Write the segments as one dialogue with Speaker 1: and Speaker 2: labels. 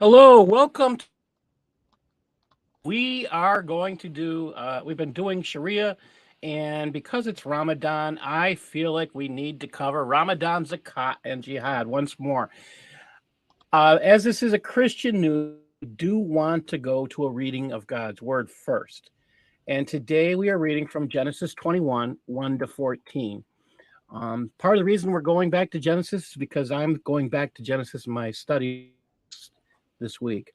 Speaker 1: Hello, welcome. We are going to do, we've been doing Sharia, and because it's Ramadan, I feel like we need to cover Ramadan, Zakat, and Jihad once more. As this is a Christian news, we do want to go to a reading of God's Word first. And today we are reading from Genesis 21, 1 to 14. Part of the reason we're going back to Genesis is because I'm going back to Genesis in my study this week.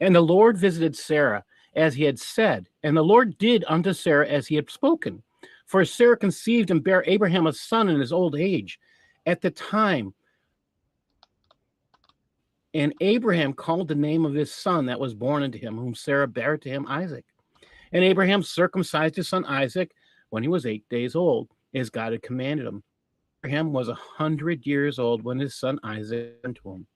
Speaker 1: And the Lord visited Sarah as he had said, and the Lord did unto Sarah as he had spoken. For Sarah conceived and bare Abraham a son in his old age. At the time, and Abraham called the name of his son that was born unto him, whom Sarah bare to him Isaac. And Abraham circumcised his son Isaac when he was 8 days old, as God had commanded him. Abraham was 100 years old when his son Isaac turned to him.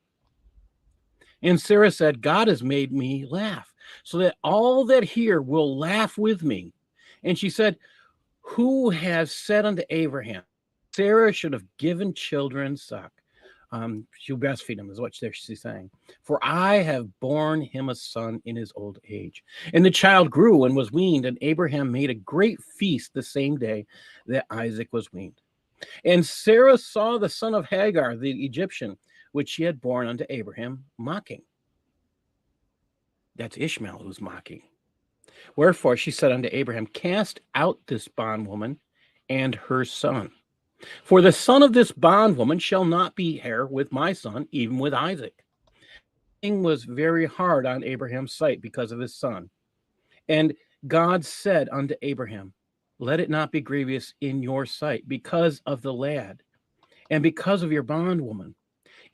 Speaker 1: And Sarah said, God has made me laugh, so that all that hear will laugh with me. And she said, who has said unto Abraham, Sarah should have given children suck? She'll breastfeed him, is what she's saying. For I have borne him a son in his old age. And the child grew and was weaned, and Abraham made a great feast the same day that Isaac was weaned. And Sarah saw the son of Hagar, the Egyptian, which she had borne unto Abraham, mocking. That's Ishmael who's mocking. Wherefore she said unto Abraham, cast out this bondwoman and her son. For the son of this bondwoman shall not be heir with my son, even with Isaac. The thing was very hard on Abraham's sight because of his son. And God said unto Abraham, let it not be grievous in your sight because of the lad, and because of your bondwoman.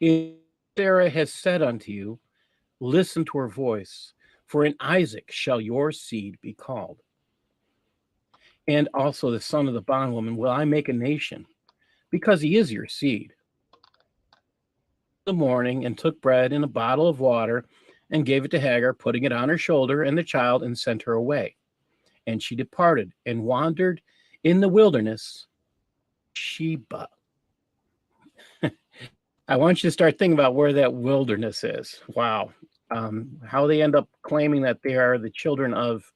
Speaker 1: If Sarah has said unto you, listen to her voice, for in Isaac shall your seed be called. And also the son of the bondwoman will I make a nation, because he is your seed. The morning, and took bread and a bottle of water, and gave it to Hagar, putting it on her shoulder and the child, and sent her away. And she departed and wandered in the wilderness, Sheba. I want you to start thinking about where that wilderness is. Wow. How they end up claiming that they are the children of,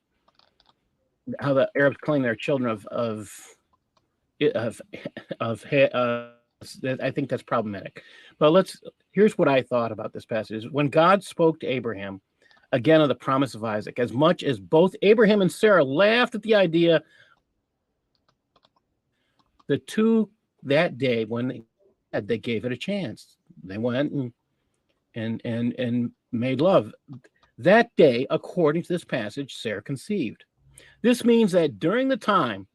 Speaker 1: how the Arabs claim they're children I think that's problematic. But here's what I thought about this passage. When God spoke to Abraham, again of the promise of Isaac, as much as both Abraham and Sarah laughed at the idea, the two that day when they gave it a chance, they went and made love. That day, according to this passage, Sarah conceived. This means that during the time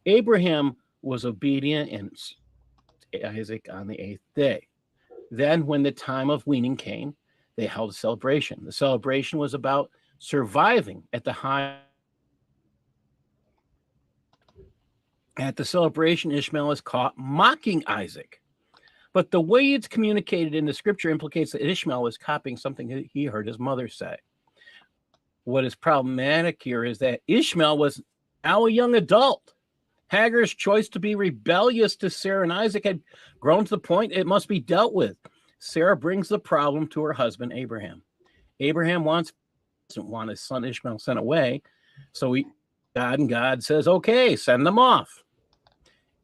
Speaker 1: Abraham was obedient and Isaac on the 8th day. Then, when the time of weaning came, they held a celebration. The celebration was about surviving at the high. At the celebration, Ishmael is caught mocking Isaac. But the way it's communicated in the scripture implicates that Ishmael was copying something he heard his mother say. What is problematic here is that Ishmael was now a young adult. Hagar's choice to be rebellious to Sarah and Isaac had grown to the point it must be dealt with. Sarah brings the problem to her husband, Abraham. Abraham doesn't want his son Ishmael sent away, so God says, okay, send them off.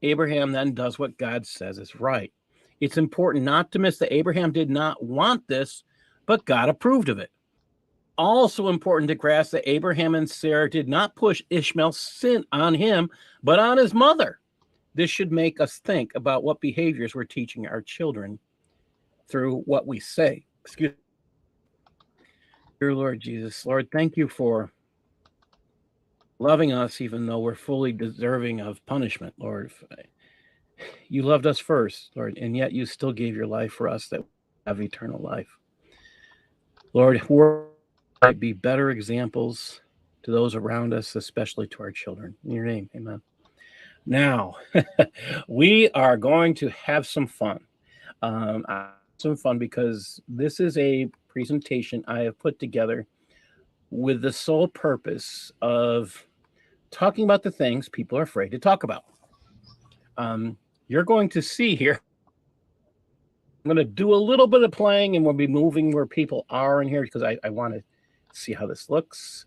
Speaker 1: Abraham then does what God says is right. It's important not to miss that Abraham did not want this, but God approved of it. Also important to grasp that Abraham and Sarah did not push Ishmael's sin on him, but on his mother. This should make us think about what behaviors we're teaching our children through what we say. Excuse me. Dear Lord Jesus, Lord, thank you for loving us even though we're fully deserving of punishment, Lord. You loved us first, Lord, and yet you still gave your life for us that we have eternal life. Lord, we're might be better examples to those around us, especially to our children. In your name, amen. Now, we are going to have some fun. Because this is a presentation I have put together with the sole purpose of talking about the things people are afraid to talk about. You're going to see here I'm going to do a little bit of playing, and we'll be moving where people are in here because I want to see how this looks.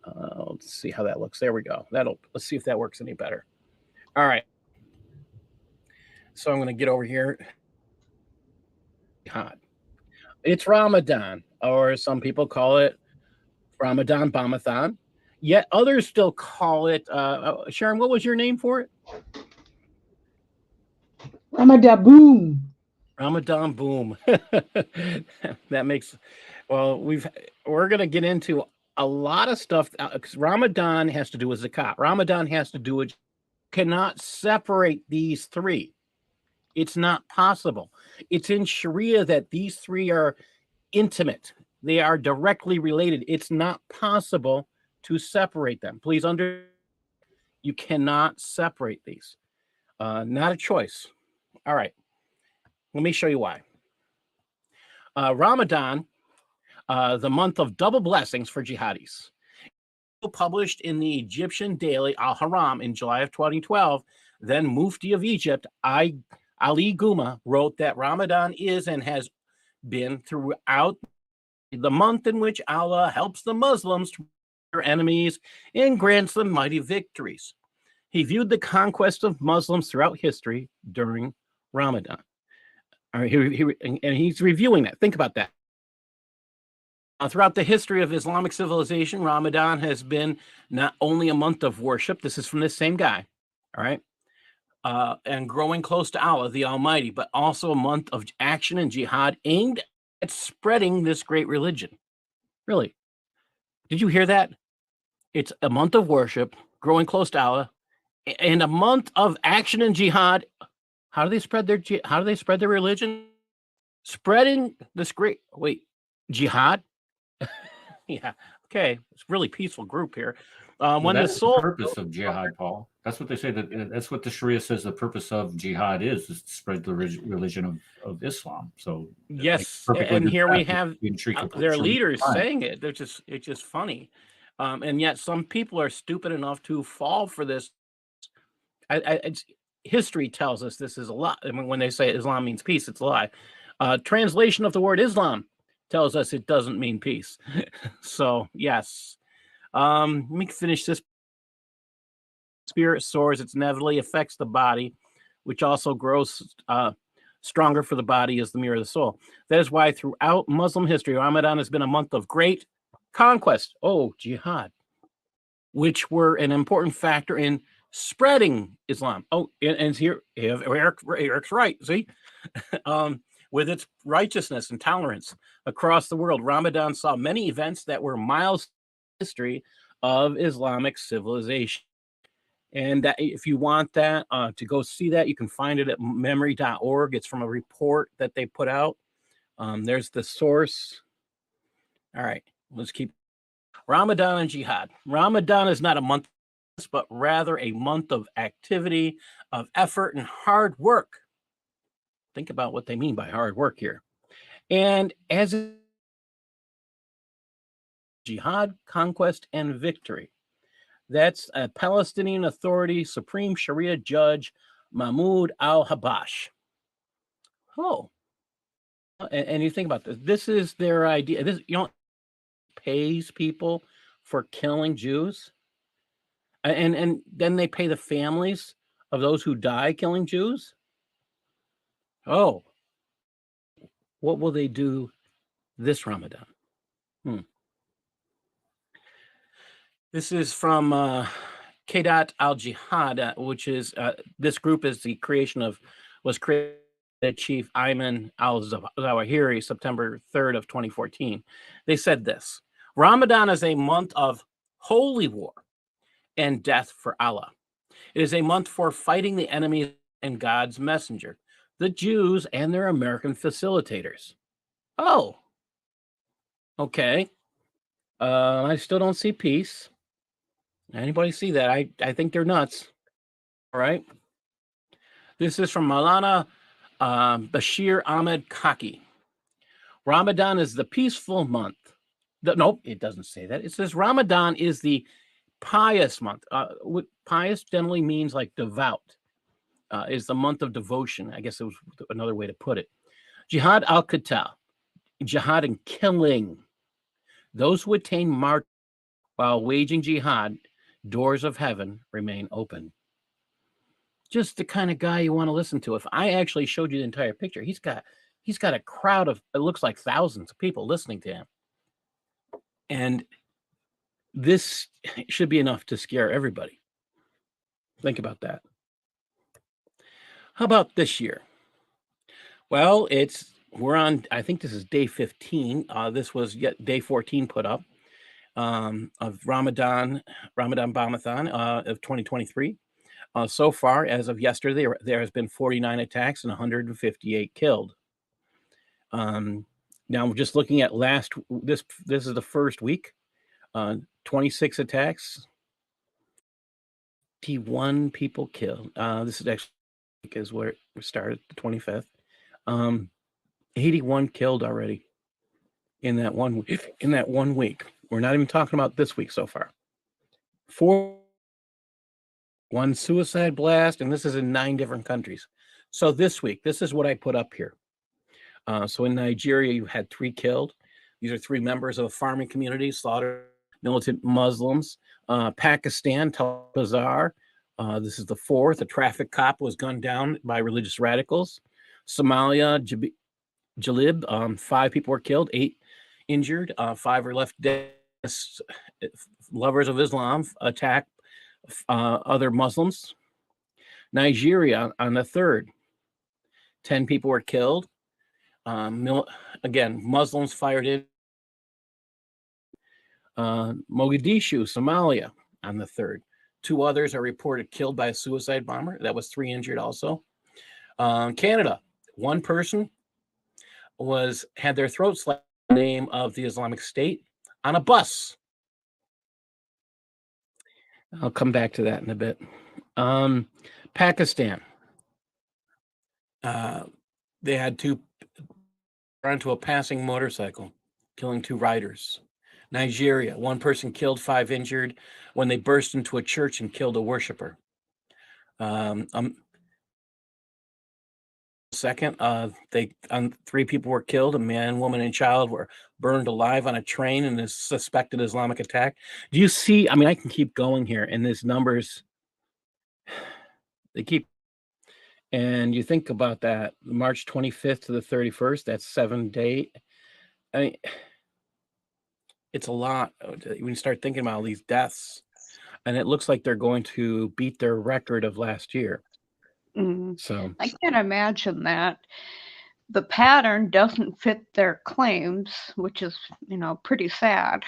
Speaker 1: Let's see how that looks. There we go. Let's see if that works any better. All right. So I'm going to get over here. Jihad. It's Ramadan, or some people call it Ramadan Bamathon. Yet others still call it. Sharon, what was your name for it?
Speaker 2: Ramadan boom.
Speaker 1: Ramadan boom. That makes. Well, we're going to get into a lot of stuff because Ramadan has to do with zakat. Ramadan has to do with cannot separate these three. It's not possible. It's in Sharia that these three are intimate. They are directly related. It's not possible to separate them. Please understand, you cannot separate these. Not a choice. All right. Let me show you why. Ramadan, the month of double blessings for jihadis. Published in the Egyptian daily Al Haram in July of 2012, then Mufti of Egypt, Ali Guma, wrote that Ramadan is and has been throughout the month in which Allah helps the Muslims to their enemies and grants them mighty victories. He viewed the conquest of Muslims throughout history during Ramadan. All right, and he's reviewing that. Think about that. Throughout the history of Islamic civilization, Ramadan has been not only a month of worship, this is from this same guy, all right, and growing close to Allah, the Almighty, but also a month of action and jihad aimed at spreading this great religion. Really? Did you hear that? It's a month of worship, growing close to Allah, and a month of action and jihad. How do they spread their religion? Spreading this great jihad. Yeah. Okay. It's a really peaceful group here.
Speaker 3: When that's the purpose of jihad, Paul. That's what they say. That's what the Sharia says. The purpose of jihad is to spread the religion of Islam. So
Speaker 1: yes, and here we have their leaders saying it. It's just funny, and yet some people are stupid enough to fall for this. History tells us this is a lie. I mean, when they say Islam means peace, it's a lie. Translation of the word Islam tells us it doesn't mean peace. So yes, let me finish this. Spirit soars, it inevitably affects the body, which also grows stronger for the body as the mirror of the soul. That is why throughout Muslim history, Ramadan has been a month of great conquest. Jihad, which were an important factor in spreading Islam. And here Eric's right. See, with its righteousness and tolerance across the world, Ramadan saw many events that were milestones in the history of Islamic civilization. And if you want that to go see that, you can find it at memory.org. It's from a report that they put out. There's the source. All right, let's keep. Ramadan and Jihad. Ramadan is not a month, but rather a month of activity, of effort, and hard work. Think about what they mean by hard work here. And as jihad, conquest, and victory. That's a Palestinian Authority Supreme Sharia Judge Mahmoud al-Habash. And you think about this. This is their idea. This pays people for killing Jews, and then they pay the families of those who die killing Jews. What will they do this Ramadan? This is from Zakat and Jihad, which is this group is the creation was created by Chief Ayman al-Zawahiri, September 3rd of 2014. They said this: Ramadan is a month of holy war and death for Allah. It is a month for fighting the enemies and God's messenger, the Jews and their American facilitators. Okay. I still don't see peace. Anybody see that? I think they're nuts. All right. This is from Maulana Bashir Ahmed Kaki. Ramadan is the peaceful month. Nope, it doesn't say that. It says Ramadan is the pious month. Pious generally means like devout. Is the month of devotion. I guess it was another way to put it. Jihad al-Qatal, jihad in killing. Those who attain martyrdom while waging jihad, doors of heaven remain open. Just the kind of guy you want to listen to. If I actually showed you the entire picture, he's got a crowd of, it looks like thousands of people listening to him. And this should be enough to scare everybody. Think about that. How about this year? Well, we're on, I think this is day 15. This was yet day 14 put up of Ramadan Bombathon of 2023. So far, as of yesterday, there has been 49 attacks and 158 killed. Now, just looking at this is the first week, 26 attacks, 51 people killed. This is actually because where we started, the 25th. 81 killed already in that 1 week. We're not even talking about this week so far. 1 suicide blast, and this is in 9 different countries. So this week, this is what I put up here. So in Nigeria, you had 3 killed. These are 3 members of a farming community slaughtered militant Muslims. Pakistan, Tal Bazaar. This is the 4th. A traffic cop was gunned down by religious radicals. Somalia, Jalib, 5 people were killed, 8 injured, 5 are left dead. Lovers of Islam attack other Muslims. Nigeria on the 3rd, 10 people were killed. Again, Muslims fired in. Mogadishu, Somalia on the 3rd. 2 others are reported killed by a suicide bomber. That was 3 injured also. Canada, 1 person had their throat slashed in the name of the Islamic State on a bus. I'll come back to that in a bit. Pakistan, they had 2 run into a passing motorcycle, killing 2 riders. Nigeria, 1 person killed, 5 injured when they burst into a church and killed a worshiper. Second, 3 people were killed. A man, woman, and child were burned alive on a train in a suspected Islamic attack. Do you see? I mean, I can keep going here, and these numbers, they keep. And you think about that, March 25th to the 31st, that's 7 days. I mean, it's a lot when you start thinking about all these deaths. And it looks like they're going to beat their record of last year. So
Speaker 4: I can't imagine that. The pattern doesn't fit their claims, which is, pretty sad.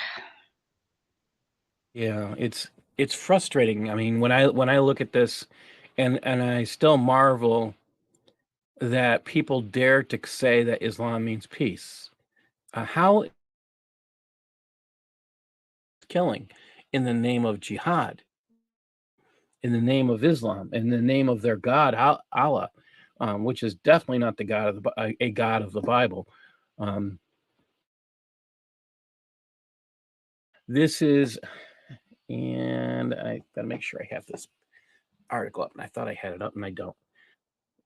Speaker 1: Yeah, it's frustrating. I mean, when I look at this, and I still marvel that people dare to say that Islam means peace. How killing in the name of jihad, in the name of Islam, in the name of their God, Allah, which is definitely not the God of a God of the Bible. This is, and I gotta make sure I have this article up, and I thought I had it up, and I don't.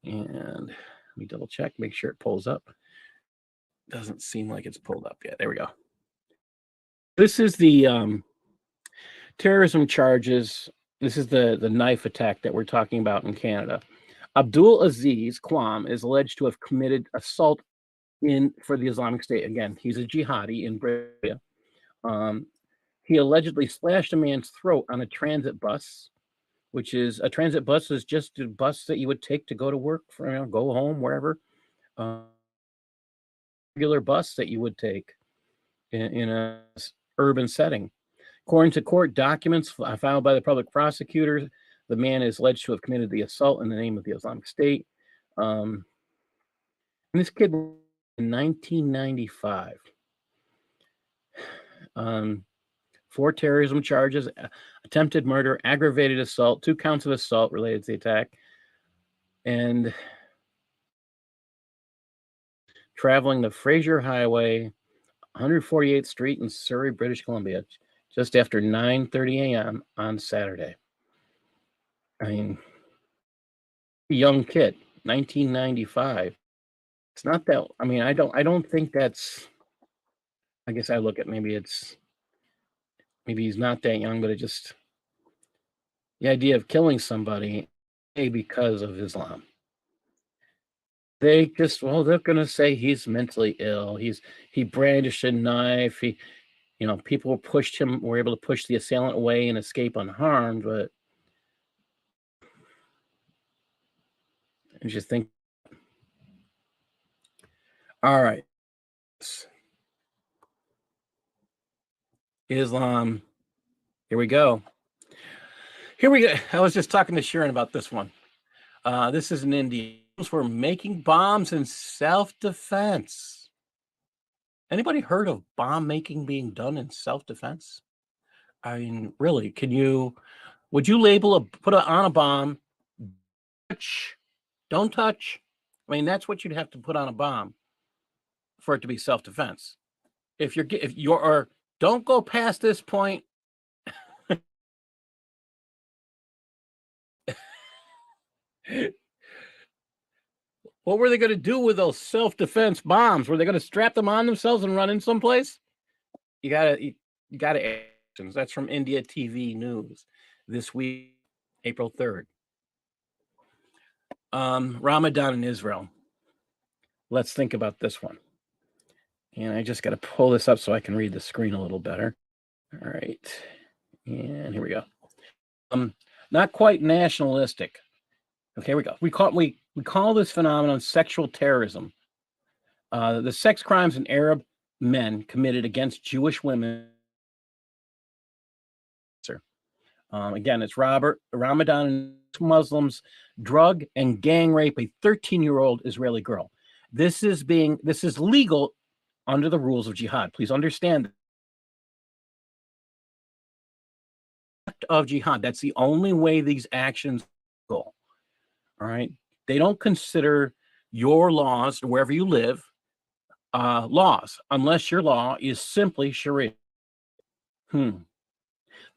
Speaker 1: And let me double check, make sure it pulls up. Doesn't seem like it's pulled up yet. There we go. This is the terrorism charges. This is the knife attack that we're talking about in Canada. Abdul Aziz Kwam is alleged to have committed assault for the Islamic State. Again, he's a jihadi in Britain. He allegedly slashed a man's throat on a transit bus, which is a transit bus is just a bus that you would take to go to work, go home, wherever. Regular bus that you would take in a urban setting. According to court documents filed by the public prosecutors, the man is alleged to have committed the assault in the name of the Islamic State. And this kid in 1995. 4 terrorism charges, attempted murder, aggravated assault, 2 counts of assault related to the attack, and traveling the Fraser Highway, 148th Street in Surrey, British Columbia, just after 9:30 a.m. on Saturday. I mean, young kid, 1995. It's not that. I mean, I don't think that's. I guess I look at maybe he's not that young, but it just the idea of killing somebody because of Islam. They just they're gonna say he's mentally ill. He brandished a knife. People were able to push the assailant away and escape unharmed, but I just think, all right, Islam. Here we go. I was just talking to Sharon about this one. This is in India. We're making bombs in self-defense. Anybody heard of bomb making being done in self-defense? I mean, really, would you put on a bomb, don't touch? I mean, that's what you'd have to put on a bomb for it to be self-defense. If you're don't go past this point. What were they going to do with those self-defense bombs? Were they going to strap them on themselves and run in someplace? You gotta. That's from India TV News this week, April 3rd. Ramadan in Israel. Let's think about this one. And I just got to pull this up so I can read the screen a little better. All right. And here we go. Not quite nationalistic. Okay, here we go. We call this phenomenon sexual terrorism. The sex crimes in Arab men committed against Jewish women. Again, it's Ramadan and Muslims drug and gang rape a 13-year-old Israeli girl. This is legal under the rules of jihad. Please understand of jihad. That's the only way these actions go. All right. They don't consider your laws wherever you live laws, unless your law is simply Sharia. The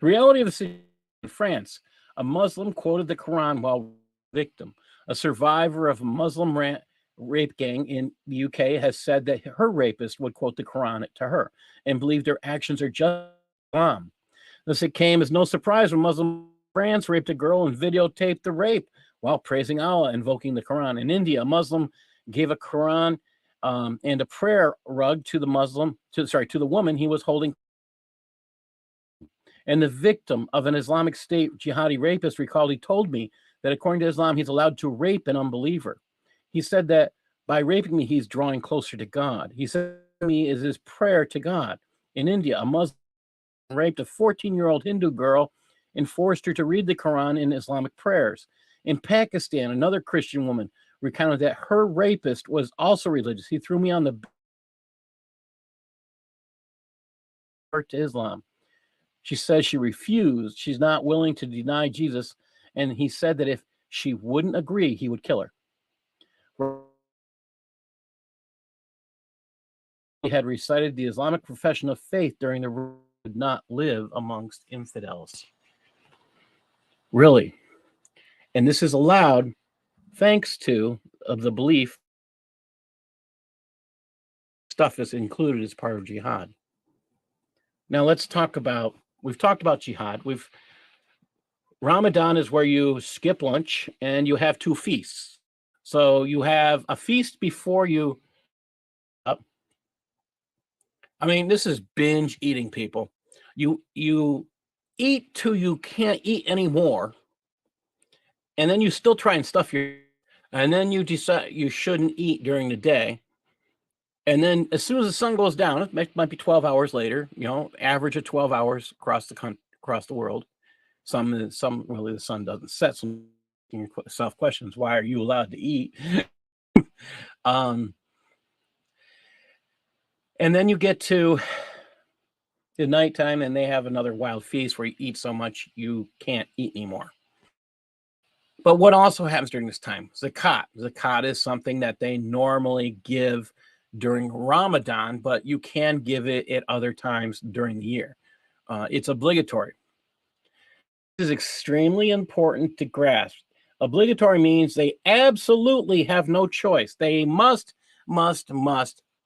Speaker 1: reality of the situation in France, a Muslim quoted the Quran while victim. A survivor of a Muslim rape gang in the UK has said that her rapist would quote the Quran to her and believe their actions are just Islam. Thus, it came as no surprise when Muslim France raped a girl and videotaped the rape while praising Allah, invoking the Quran. In India, a Muslim gave a Quran and a prayer rug to the woman he was holding. And the victim of an Islamic State jihadi rapist recalled he told me that according to Islam, he's allowed to rape an unbeliever. He said that by raping me, he's drawing closer to God. He said to me is his prayer to God. In India, a Muslim raped a 14-year-old Hindu girl and forced her to read the Quran in Islamic prayers. In Pakistan, another Christian woman recounted that her rapist was also religious. He threw me on the bed to Islam. She says she refused. She's not willing to deny Jesus. And he said that if she wouldn't agree, he would kill her. He had recited the Islamic profession of faith during the would not live amongst infidels. Really. And this is allowed thanks to the belief stuff is included as part of jihad. Now we've talked about jihad. Ramadan is where you skip lunch and you have two feasts. So you have a feast before you I mean, this is binge eating, people. You eat till you can't eat anymore. And then you still try and stuff and then you decide you shouldn't eat during the day. And then as soon as the sun goes down, it might be 12 hours later, average of 12 hours across the world. Some really the sun doesn't set. So yourself questions, why are you allowed to eat? And then you get to the nighttime and they have another wild feast where you eat so much you can't eat anymore. But what also happens during this time? Zakat. Zakat is something that they normally give during Ramadan, but you can give it at other times during the year. It's obligatory. This is extremely important to grasp. Obligatory means they absolutely have no choice. They must must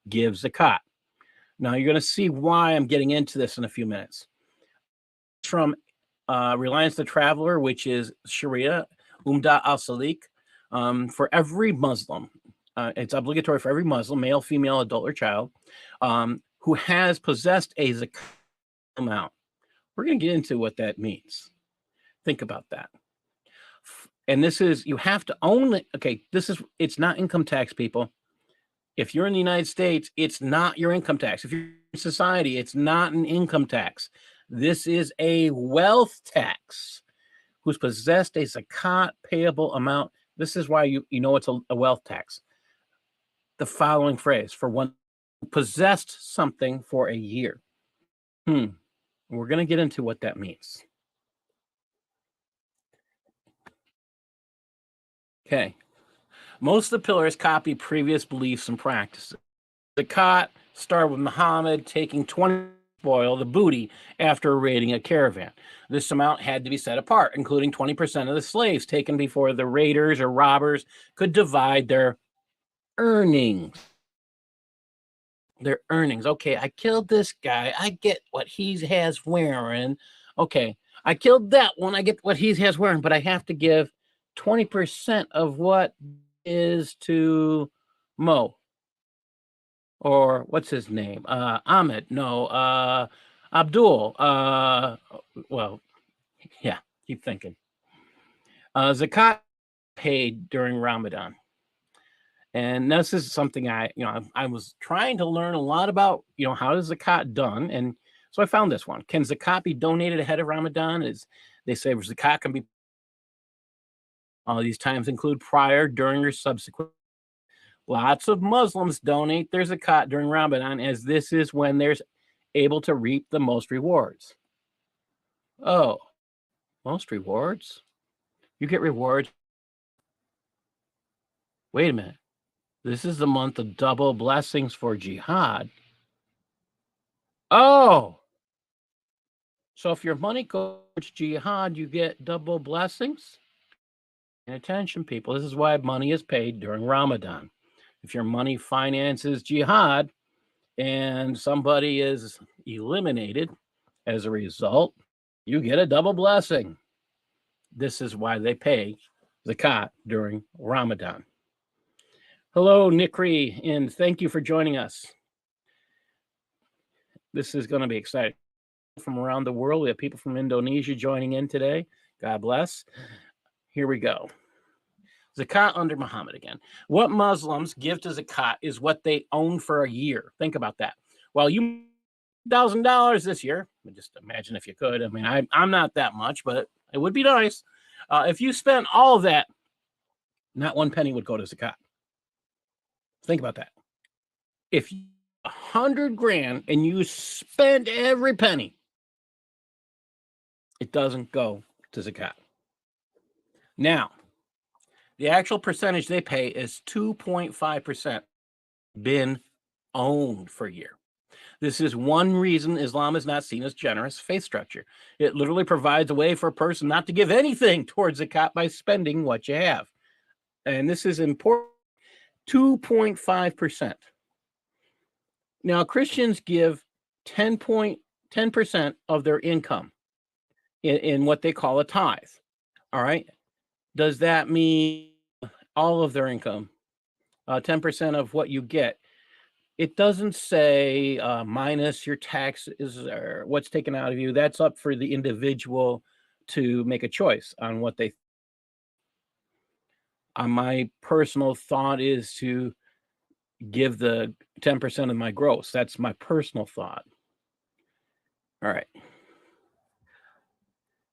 Speaker 1: give zakat. Now you're going to see why I'm getting into this in a few minutes. From Reliance the Traveler, which is Sharia, Umda al-Salik, for every Muslim. It's obligatory for every Muslim, male, female, adult, or child, who has possessed a zakat amount. We're going to get into what that means. Think about that. And this is, you have to own it. Okay, it's not income tax, people. If you're in the United States, it's not your income tax. If you're in society, it's not an income tax. This is a wealth tax. Who's possessed a zakat payable amount. This is why you know it's a wealth tax. The following phrase, for one who possessed something for a year. We're going to get into what that means. Okay. Most of the pillars copy previous beliefs and practices. Zakat started with Muhammad taking 20 spoil, the booty, after raiding a caravan. This amount had to be set apart, including 20% of the slaves taken before the raiders or robbers could divide their earnings. Their earnings. Okay, I killed this guy. I get what he has wearing. Okay, I killed that one. I get what he has wearing, but I have to give 20% of what is to Mo. Or what's his name? Ahmed. No, Abdul. Well, yeah, keep thinking. Zakat paid during Ramadan. And this is something I was trying to learn a lot about, how is zakat done? And so I found this one. Can zakat be donated ahead of Ramadan? As they say, zakat can be. All these times include prior, during, or subsequent. Lots of Muslims donate their zakat during Ramadan, as this is when they're able to reap the most rewards. Oh, most rewards? You get rewards? Wait a minute. This is the month of double blessings for jihad. Oh, so if your money goes to jihad, you get double blessings? Pay attention, people. This is why money is paid during Ramadan. If your money finances jihad and somebody is eliminated as a result, you get a double blessing. This is why they pay zakat during Ramadan. Hello, Nikri, and thank you for joining us. This is going to be exciting. From around the world, we have people from Indonesia joining in today. God bless. Here we go. Zakat under Muhammad again. What Muslims give to zakat is what they own for a year. Think about that. Well, you $1,000 this year. Just imagine if you could. I mean, I'm not that much, but it would be nice. If you spent all of that, not one penny would go to zakat. Think about that. If you 100 grand and you spend every penny, it doesn't go to zakat. Now, the actual percentage they pay is 2.5% been owned for a year. This is one reason Islam is not seen as generous faith structure. It literally provides a way for a person not to give anything towards zakat by spending what you have. And this is important. 2.5%. Now, Christians give 10% of their income in what they call a tithe. All right. Does that mean all of their income? 10% of what you get? It doesn't say minus your taxes or what's taken out of you. That's up for the individual to make a choice on what they. My personal thought is to give the 10% of my gross. That's my personal thought. All right.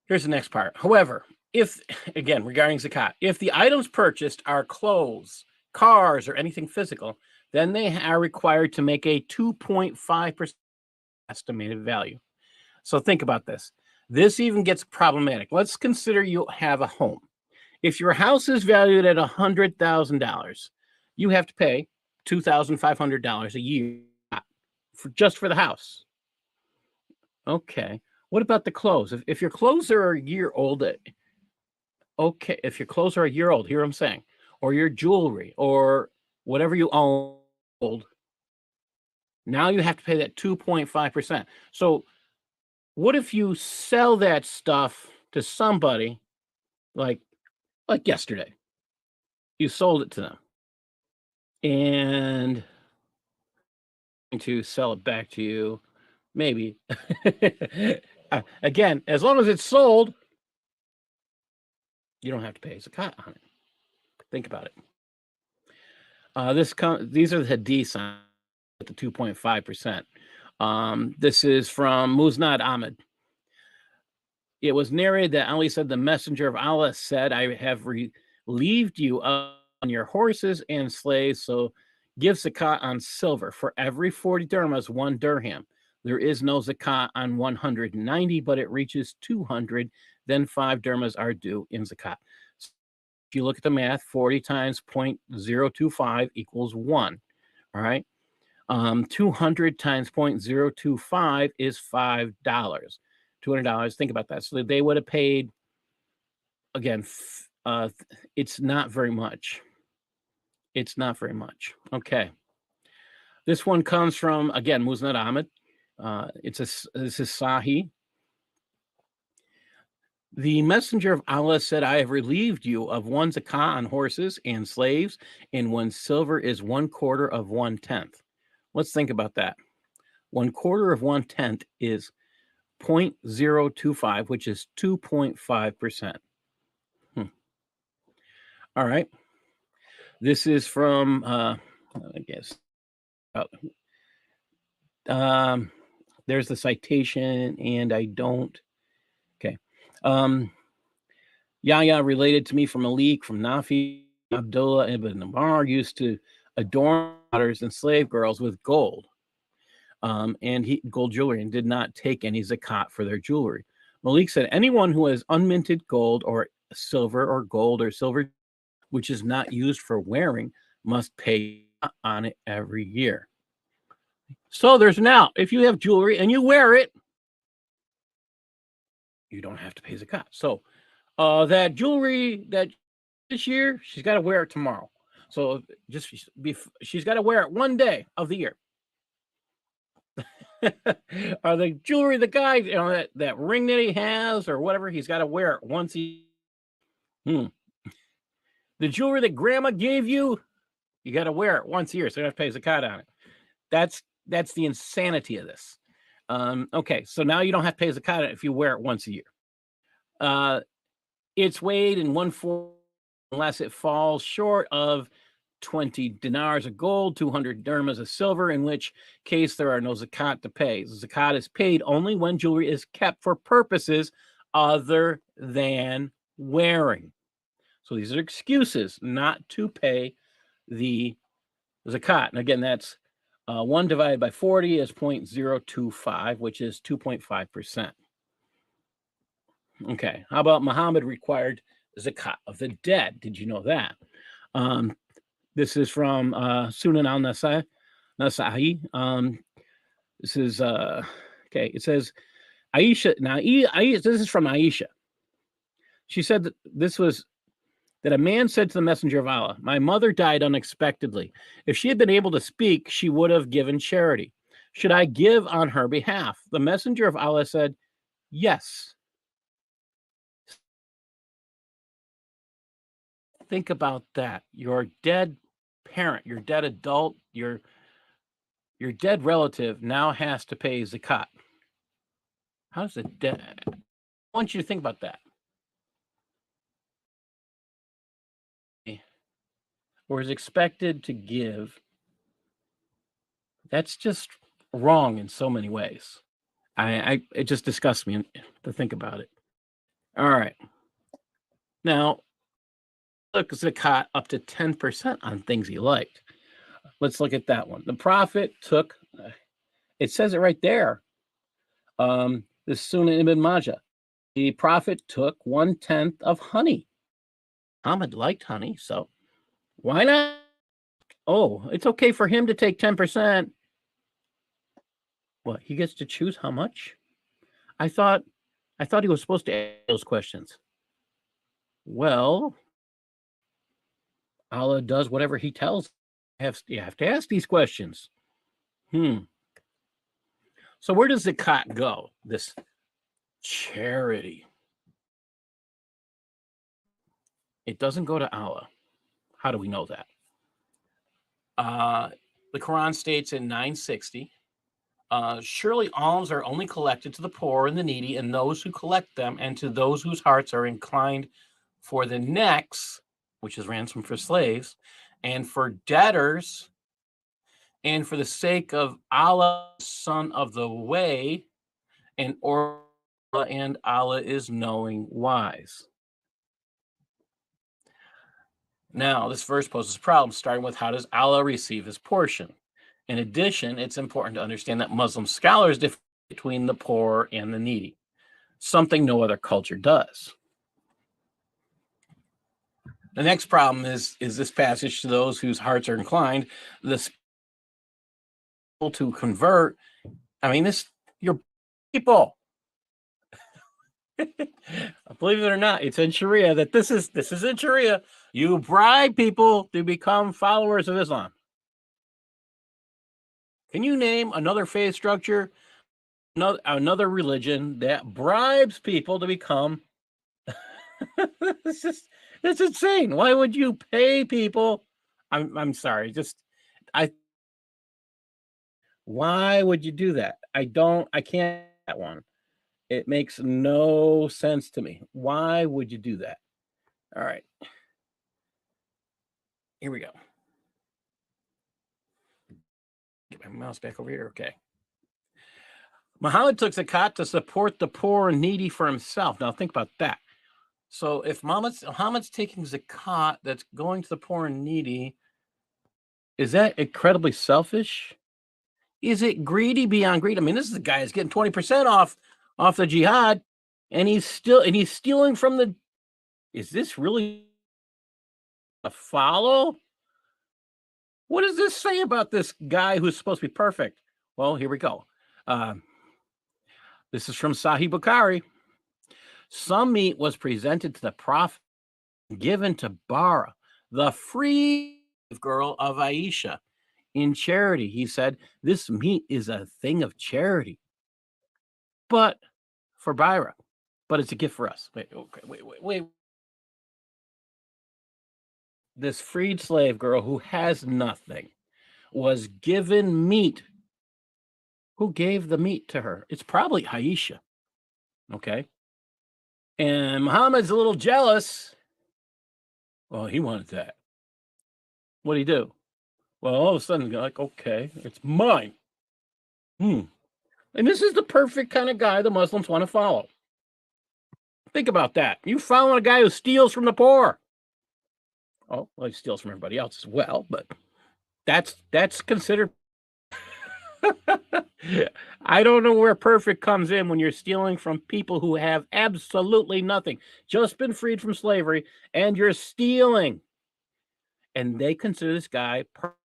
Speaker 1: Here's the next part. However, if, again, regarding zakat, if the items purchased are clothes, cars, or anything physical, then they are required to make a 2.5% estimated value. So think about this. This even gets problematic. Let's consider you have a home. If your house is valued at $100,000, you have to pay $2,500 a year just for the house. Okay. What about the clothes? If your clothes are a year old, okay. If your clothes are a year old, hear what I'm saying, or your jewelry, or whatever you own, sold, now you have to pay that 2.5%. So what if you sell that stuff to somebody like yesterday? You sold it to them and to sell it back to you, maybe. Again, as long as it's sold, you don't have to pay zakat on it. Think about it. These are the hadiths at the 2.5%. This is from Musnad Ahmed. It was narrated that Ali said, the messenger of Allah said, I have relieved you on your horses and slaves, so give zakat on silver. For every 40 dirhams, 1 dirham. There is no zakat on 190, but it reaches 200, then 5 dirhams are due in zakat. So if you look at the math, 40 times 0.025 equals 1. All right. 200 times 0.025 is $5. $200. Think about that. So they would have paid, again, it's not very much. It's not very much. Okay. This one comes from, again, Musnad Ahmed. This is Sahih. The messenger of Allah said, I have relieved you of 1 zakah on horses and slaves, and 1 silver is 1/4 of 1/10. Let's think about that. 1/4 of 1/10 is 0.025, which is 2.5%. All right. This is from, I guess, there's the citation, and I don't. Okay. Yahya related to me from Malik, from Nafi. Abdullah ibn Amar used to adorn daughters and slave girls with gold. Gold jewelry, and did not take any zakat for their jewelry. Malik said, anyone who has unminted gold or silver or gold or silver, which is not used for wearing, must pay on it every year. So there's now, if you have jewelry and you wear it, you don't have to pay zakat. So that jewelry that this year, she's got to wear it tomorrow. So she's got to wear it one day of the year. Or the jewelry, the guy, that ring that he has or whatever, he's got to wear it once The jewelry that grandma gave you, you got to wear it once a year, so you have to pay zakat on it. That's the insanity of this. Okay, so now you don't have to pay zakat on it if you wear it once a year. It's weighed in 1/4 unless it falls short of 20 dinars of gold, 200 dirhams of silver, in which case there are no zakat to pay. The zakat is paid only when jewelry is kept for purposes other than wearing. So these are excuses not to pay the zakat. And again, that's 1 divided by 40 is 0.025, which is 2.5%. Okay, how about Muhammad required zakat of the dead? Did you know that? This is from Sunan al-Nasa'i. This is, okay, it says, Aisha, now this is from Aisha. She said that a man said to the messenger of Allah, my mother died unexpectedly. If she had been able to speak, she would have given charity. Should I give on her behalf? The messenger of Allah said, yes. Think about that. Your dead parent, your dead adult, your dead relative now has to pay zakat. How does it? I want you to think about that. Or is expected to give. That's just wrong in so many ways. It just disgusts me to think about it. All right. Now, look, zakat up to 10% on things he liked. Let's look at that one. The Prophet took, it says it right there. This Sunan Ibn Majah. The Prophet took 1/10 of honey. Muhammad liked honey, so why not? Oh, it's okay for him to take 10%. What, he gets to choose how much? I thought he was supposed to ask those questions. Well, Allah does whatever he tells. You have to ask these questions. So where does zakat go? This charity. It doesn't go to Allah. How do we know that? The Quran states in 960, surely alms are only collected to the poor and the needy and those who collect them, and to those whose hearts are inclined for the necks, which is ransom for slaves, and for debtors, and for the sake of Allah, son of the way, and Allah is knowing wise. Now, this verse poses problems, starting with how does Allah receive his portion? In addition, it's important to understand that Muslim scholars differ between the poor and the needy, something no other culture does. The next problem is this passage to those whose hearts are inclined, this to convert. I mean, you're people. Believe it or not, it's in Sharia that this is in Sharia. You bribe people to become followers of Islam. Can you name another faith structure, another religion that bribes people to become? It's insane. Why would you pay people? I'm sorry. Why would you do that? I can't that one. It makes no sense to me. Why would you do that? All right. Here we go. Get my mouse back over here. Okay. Muhammad took zakat to support the poor and needy for himself. Now think about that. So if Muhammad's taking zakat that's going to the poor and needy, is that incredibly selfish? Is it greedy beyond greed? I mean, this is the guy that's getting 20% off the jihad, and he's stealing from the. Is this really a follow? What does this say about this guy who's supposed to be perfect? Well, here we go. This is from Sahih Bukhari. Some meat was presented to the Prophet, given to Bara, the free girl of Aisha, in charity. He said, this meat is a thing of charity, but for Bara, but it's a gift for us. Wait. This freed slave girl who has nothing was given meat. Who gave the meat to her? It's probably Aisha. Okay. And Muhammad's a little jealous. Well, he wanted that. What did he do? Well, all of a sudden, you're like, okay, it's mine. And this is the perfect kind of guy the Muslims want to follow. Think about that. You follow a guy who steals from the poor. Oh, well, he steals from everybody else as well, but that's considered. I don't know where perfect comes in when you're stealing from people who have absolutely nothing, just been freed from slavery, and you're stealing. And they consider this guy perfect.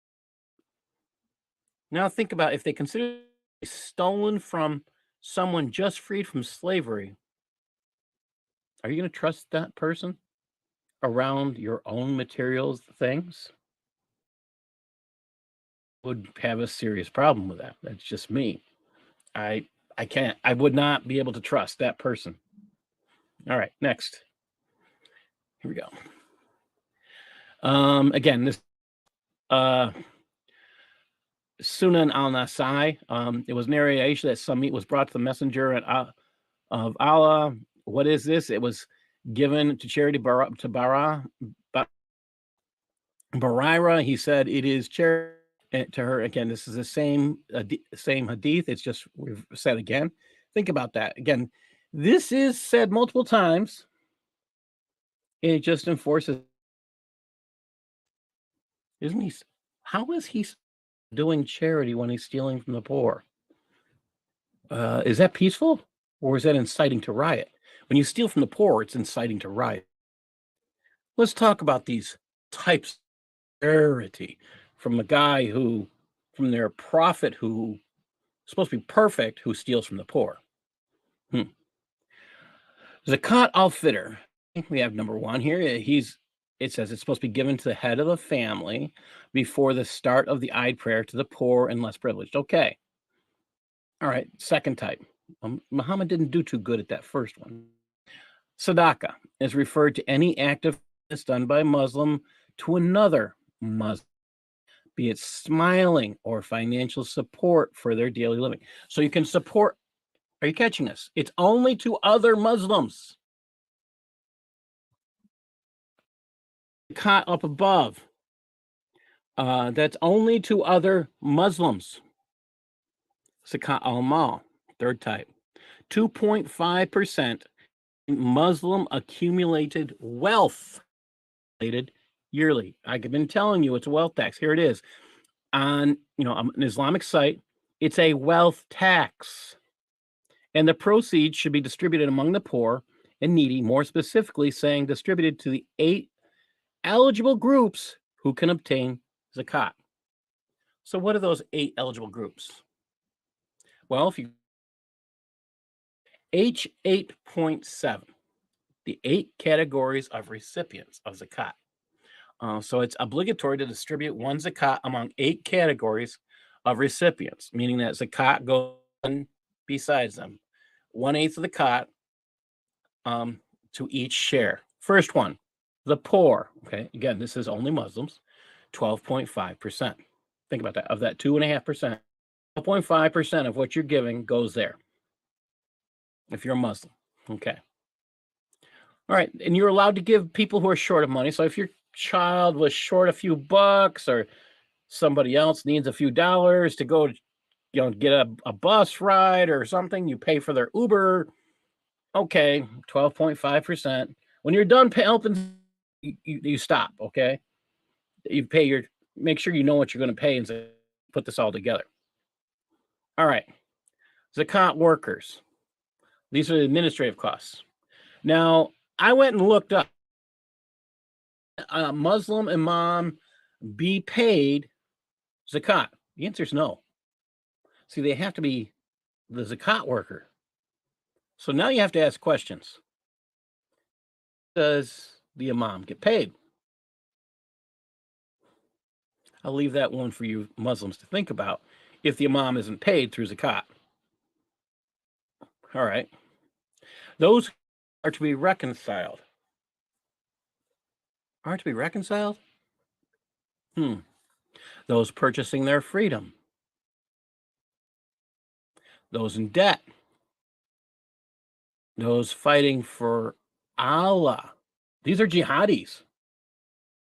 Speaker 1: Now think about if they consider stolen from someone just freed from slavery. Are you going to trust that person around your own materials, things? Would have a serious problem with that. That's just me. I would not be able to trust that person. All right, next. Here we go. Again, this Sunan al-Nasai. It was narrated Aisha that some meat was brought to the messenger of Allah. What is this? It was given to charity to Barira. He said it is charity to her. Again, this is the same hadith. It's just we've said again. Think about that. Again, this is said multiple times. It just enforces. Isn't he? How is he doing charity when he's stealing from the poor? Is that peaceful, or is that inciting to riot? When you steal from the poor, it's inciting to riot. Let's talk about these types of charity from a guy from their prophet who is supposed to be perfect, who steals from the poor. Zakat al-Fitr. We have number one here. He's it says it's supposed to be given to the head of the family before the start of the Eid prayer to the poor and less privileged. Okay. All right. Second type. Muhammad didn't do too good at that first one. Sadaqah is referred to any act of kindness done by a Muslim to another Muslim, be it smiling or financial support for their daily living. So you can support. Are you catching this? It's only to other Muslims. Zakat up above. That's only to other Muslims. Zakat al-mal, third type. 2.5% Muslim accumulated wealth yearly. I've been telling you it's a wealth tax. Here it is. On an Islamic site, it's a wealth tax. And the proceeds should be distributed among the poor and needy, more specifically saying distributed to the 8 eligible groups who can obtain zakat. So what are those 8 eligible groups? Well, if you H8.7, the 8 categories of recipients of zakat. So it's obligatory to distribute one zakat among 8 categories of recipients, meaning that zakat goes on besides them. 1/8 of the zakat to each share. First one, the poor. Okay, again, this is only Muslims, 12.5%. Think about that. Of that 2.5%, 12.5% of what you're giving goes there. If you're a Muslim. Okay. All right. And you're allowed to give people who are short of money. So if your child was short a few bucks or somebody else needs a few dollars to go, get a bus ride or something, you pay for their Uber. Okay. 12.5%. When you're done helping, you stop. Okay. You pay make sure you know what you're going to pay and put this all together. All right. Zakat workers. These are the administrative costs. Now, I went and looked up a Muslim imam be paid zakat. The answer is no. See, they have to be the zakat worker. So now you have to ask questions. Does the imam get paid? I'll leave that one for you Muslims to think about if the imam isn't paid through zakat. All right. Those are to be reconciled. Are to be reconciled? Those purchasing their freedom. Those in debt. Those fighting for Allah. These are jihadis.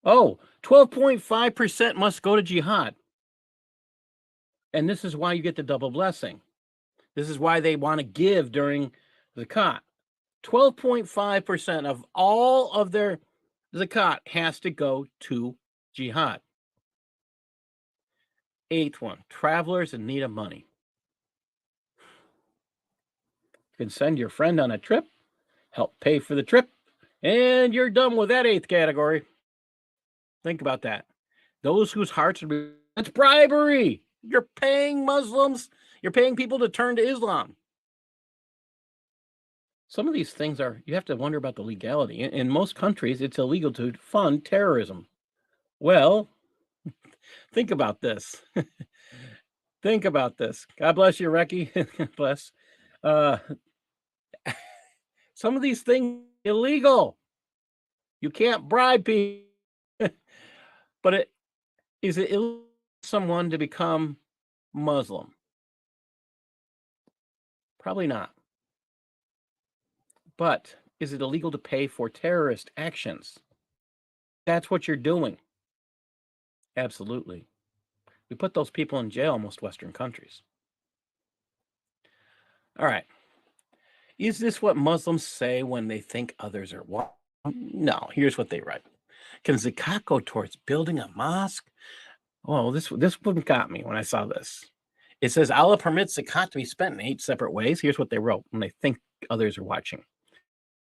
Speaker 1: Oh, 12.5% must go to jihad. And this is why you get the double blessing. This is why they want to give during zakat. 12.5% of all of their zakat has to go to jihad. 8th one, travelers in need of money. You can send your friend on a trip, help pay for the trip, and you're done with that 8th category. Think about that. Those whose hearts are... It's bribery. You're paying Muslims. You're paying people to turn to Islam. Some of these things you have to wonder about the legality. In most countries, it's illegal to fund terrorism. Well, think about this. Think about this. God bless you, Reki. Bless. Some of these things are illegal. You can't bribe people. But is it illegal for someone to become Muslim? Probably not. But is it illegal to pay for terrorist actions? That's what you're doing. Absolutely. We put those people in jail in most Western countries. All right. Is this what Muslims say when they think others are what? No, here's what they write. Can zakat go towards building a mosque? Oh, this one got me when I saw this. It says Allah permits zakat to be spent in 8 separate ways. Here's what they wrote when they think others are watching.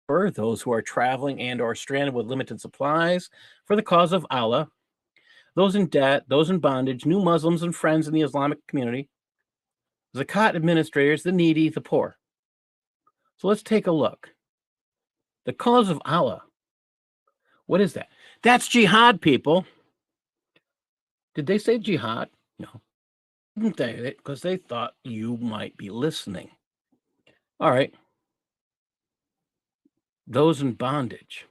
Speaker 1: For those who are traveling and or stranded with limited supplies for the cause of Allah, those in debt, those in bondage, new Muslims and friends in the Islamic community, zakat administrators, the needy, the poor. So let's take a look. The cause of Allah. What is that? That's jihad, people. Did they say jihad? No. Didn't they? Because they thought you might be listening. All right. Those in bondage.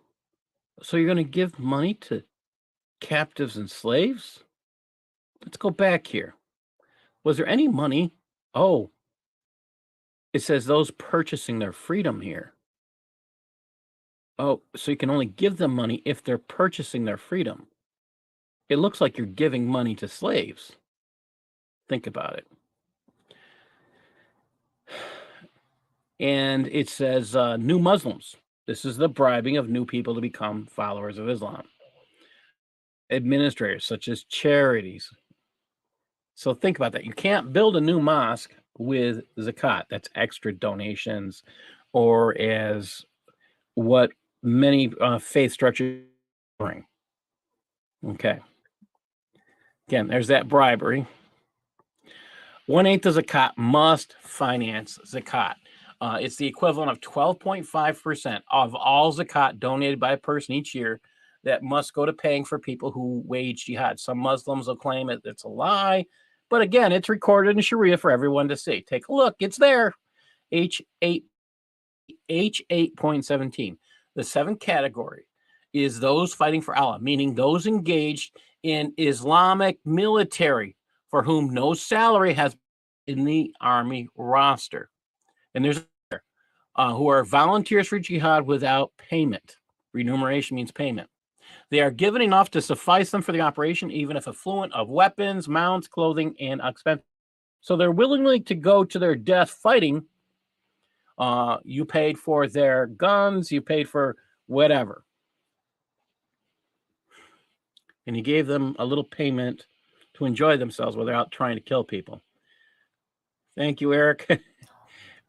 Speaker 1: So you're going to give money to captives and slaves? Let's go back here. Was there any money? Oh, it says those purchasing their freedom here. Oh, so you can only give them money if they're purchasing their freedom. It looks like you're giving money to slaves. Think about it. And it says new Muslims. This is the bribing of new people to become followers of Islam. Administrators, such as charities. So think about that. You can't build a new mosque with zakat. That's extra donations, or as what many faith structures bring. Okay. Again, there's that bribery. 1/8 of zakat must finance zakat. It's the equivalent of 12.5% of all zakat donated by a person each year that must go to paying for people who wage jihad. Some Muslims will claim it's a lie, but again, it's recorded in Sharia for everyone to see. Take a look. It's there. H8.17. The seventh category is those fighting for Allah, meaning those engaged in Islamic military for whom no salary has been in the army roster. And there's who are volunteers for jihad without payment. Remuneration means payment. They are given enough to suffice them for the operation, even if affluent of weapons, mounts, clothing, and expenses. So they're willingly to go to their death fighting. You paid for their guns, you paid for whatever. And you gave them a little payment to enjoy themselves without trying to kill people. Thank you, Eric.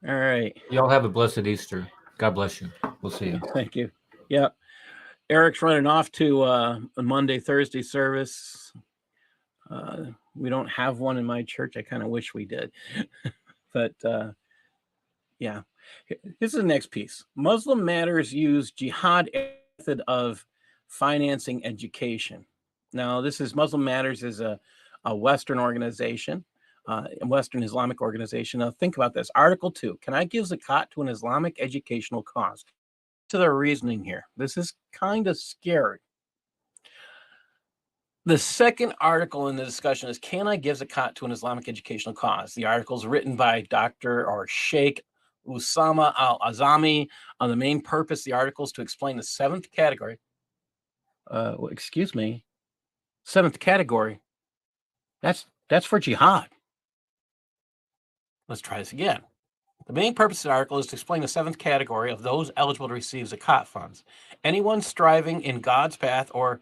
Speaker 1: All right.
Speaker 3: Y'all have a blessed Easter. God bless you. We'll see you.
Speaker 1: Thank you. Yeah. Eric's running off to a Monday, Thursday service. We don't have one in my church. I kind of wish we did. But yeah. Here's the next piece. Muslim Matters use jihad method of financing education. Now, this is Muslim Matters is a Western organization. A Western Islamic organization. Now think about this. Article 2. Can I give zakat to an Islamic educational cause? To their reasoning here. This is kind of scary. The second article in the discussion is, can I give zakat to an Islamic educational cause? The article is written by Dr. or Sheikh Usama al-Azami. On the main purpose, the article is to explain the seventh category. Excuse me. Seventh category. That's for jihad. Let's try this again. The main purpose of the article is to explain the seventh category of those eligible to receive zakat funds. Anyone striving in God's path or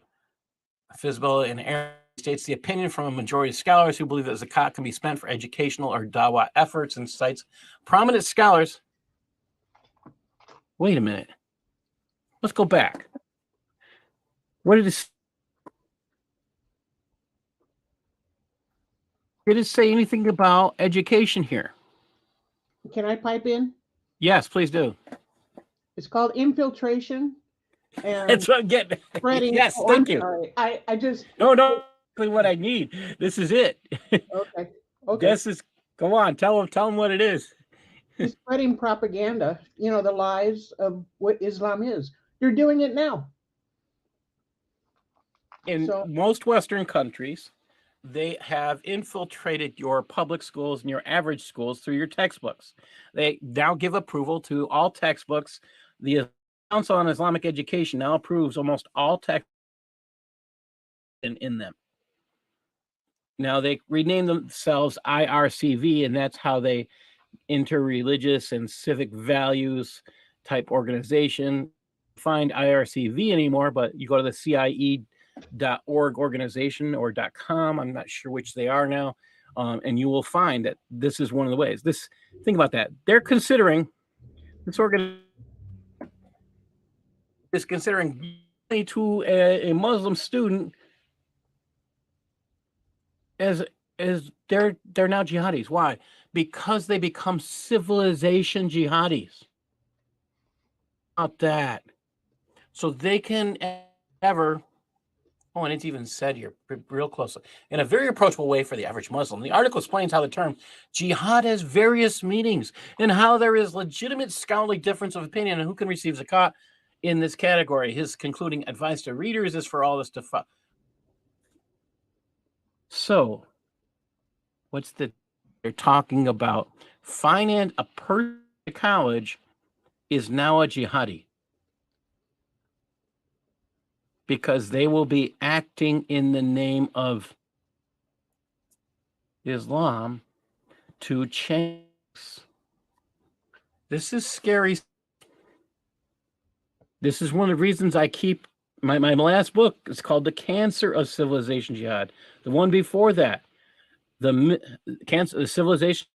Speaker 1: feasibility in area states the opinion from a majority of scholars who believe that zakat can be spent for educational or dawah efforts and cites prominent scholars. Wait a minute. Let's go back. What did it say anything about education here?
Speaker 2: Can I pipe in?
Speaker 1: Yes, please do.
Speaker 2: It's called infiltration and
Speaker 1: That's what I'm getting.
Speaker 2: spreading.
Speaker 1: Yes,
Speaker 2: Oh,
Speaker 1: thank
Speaker 2: I'm
Speaker 1: you.
Speaker 2: sorry. I just
Speaker 1: No, what I need. This is it.
Speaker 2: okay.
Speaker 1: This is. Go on. Tell them what it is.
Speaker 2: It's spreading propaganda. You know, the lies of what Islam is. You're doing it now.
Speaker 1: In most Western countries, they have infiltrated your public schools and your average schools through your textbooks. They now give approval to all textbooks. The Council on Islamic Education now approves almost all textbooks in them. Now they rename themselves IRCV, and that's how they interreligious and civic values type organization. Find IRCV anymore, but you go to the CIE.org organization or .com. I'm not sure which they are now. And you will find that this is one of the ways. Think about that. They're considering this organization is considering to a Muslim student as they're now jihadis. Why? Because they become civilization jihadis. About that. So they can ever Oh, and it's even said here real closely. In a very approachable way for the average Muslim, the article explains how the term jihad has various meanings and how there is legitimate scholarly difference of opinion on who can receive zakat in this category. His concluding advice to readers is for all this to follow. So, they're talking about finance a person to college is now a jihadi because they will be acting in the name of Islam to change. This is scary. This is one of the reasons I keep my last book is called The Cancer of Civilization Jihad. The one before that, the civilization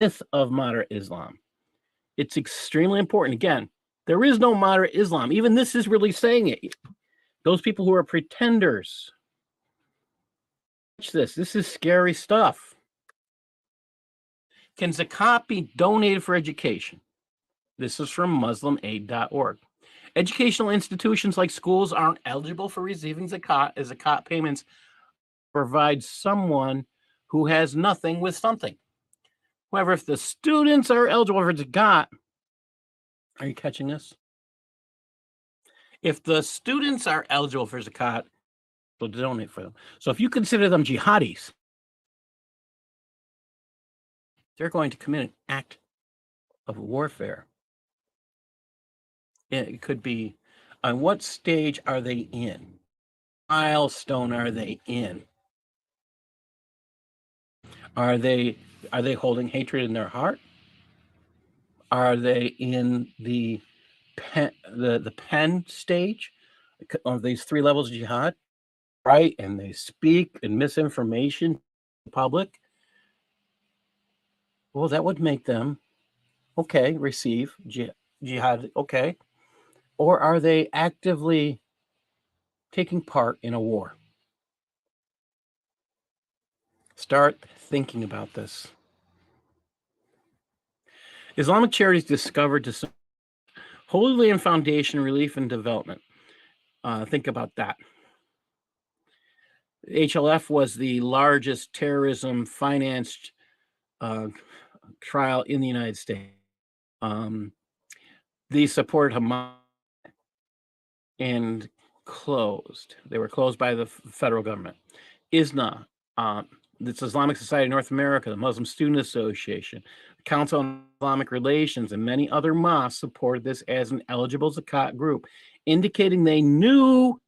Speaker 1: myth of moderate Islam. It's extremely important. Again, there is no moderate Islam. Even this is really saying it. Those people who are pretenders. Watch this. This is scary stuff. Can zakat be donated for education? This is from MuslimAid.org. Educational institutions like schools aren't eligible for receiving zakat, as zakat payments provide someone who has nothing with something. However, if the students are eligible for zakat, are you catching this? If the students are eligible for zakat, they'll donate for them. So if you consider them jihadis, they're going to commit an act of warfare. It could be, on what stage are they in? Milestone are they in? Are they holding hatred in their heart? Are they in the pen stage of these 3 levels of jihad? Right, and they speak and misinformation to the public. Well, that would make them receive jihad. Okay, or are they actively taking part in a war? Start thinking about this. Islamic Charities discovered to Holy Land Foundation Relief and Development. Think about that. HLF was the largest terrorism financed trial in the United States. They supported Hamas and closed. They were closed by the federal government. ISNA, it's Islamic Society of North America, the Muslim Student Association, the Council on Islamic Relations, and many other mosques supported this as an eligible zakat group, indicating they knew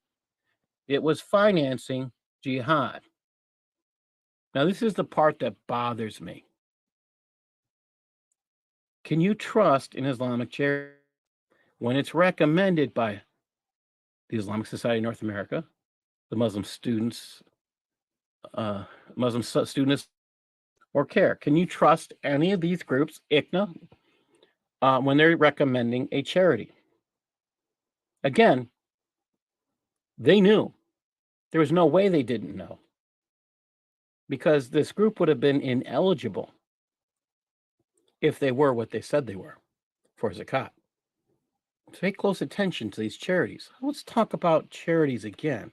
Speaker 1: it was financing jihad. Now, this is the part that bothers me. Can you trust in Islamic charity when it's recommended by the Islamic Society of North America, the Muslim Students, or CARE? Can you trust any of these groups, ICNA, when they're recommending a charity? Again, they knew. There was no way they didn't know, because this group would have been ineligible if they were what they said they were for zakat. Pay close attention to these charities. Let's talk about charities again.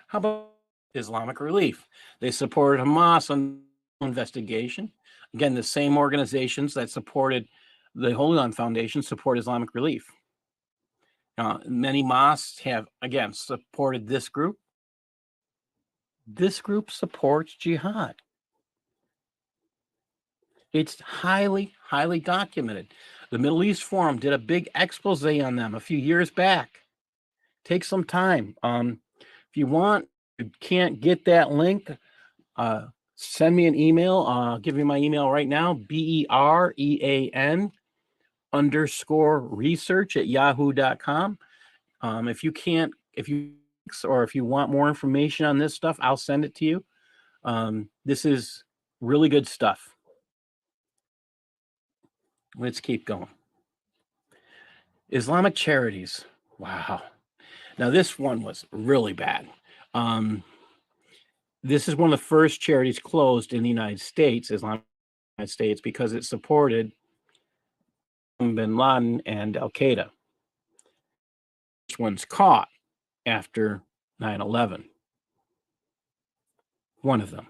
Speaker 1: How about Islamic Relief? They supported Hamas on investigation. Again, the same organizations that supported the Holy Land Foundation support Islamic Relief. Many mosques have, again, supported this group. This group supports jihad. It's highly, highly documented. The Middle East Forum did a big expose on them a few years back. Take some time. If you want, you can't get that link, send me an email. I'll give you my email right now, BEREAN_research@yahoo.com. If you want more information on this stuff, I'll send it to you. This is really good stuff. Let's keep going. Islamic charities. Wow. Now, this one was really bad. This is one of the first charities closed in the United States, Islamic United States, because it supported bin Laden and Al-Qaeda. This one's caught after 9/11. one of them.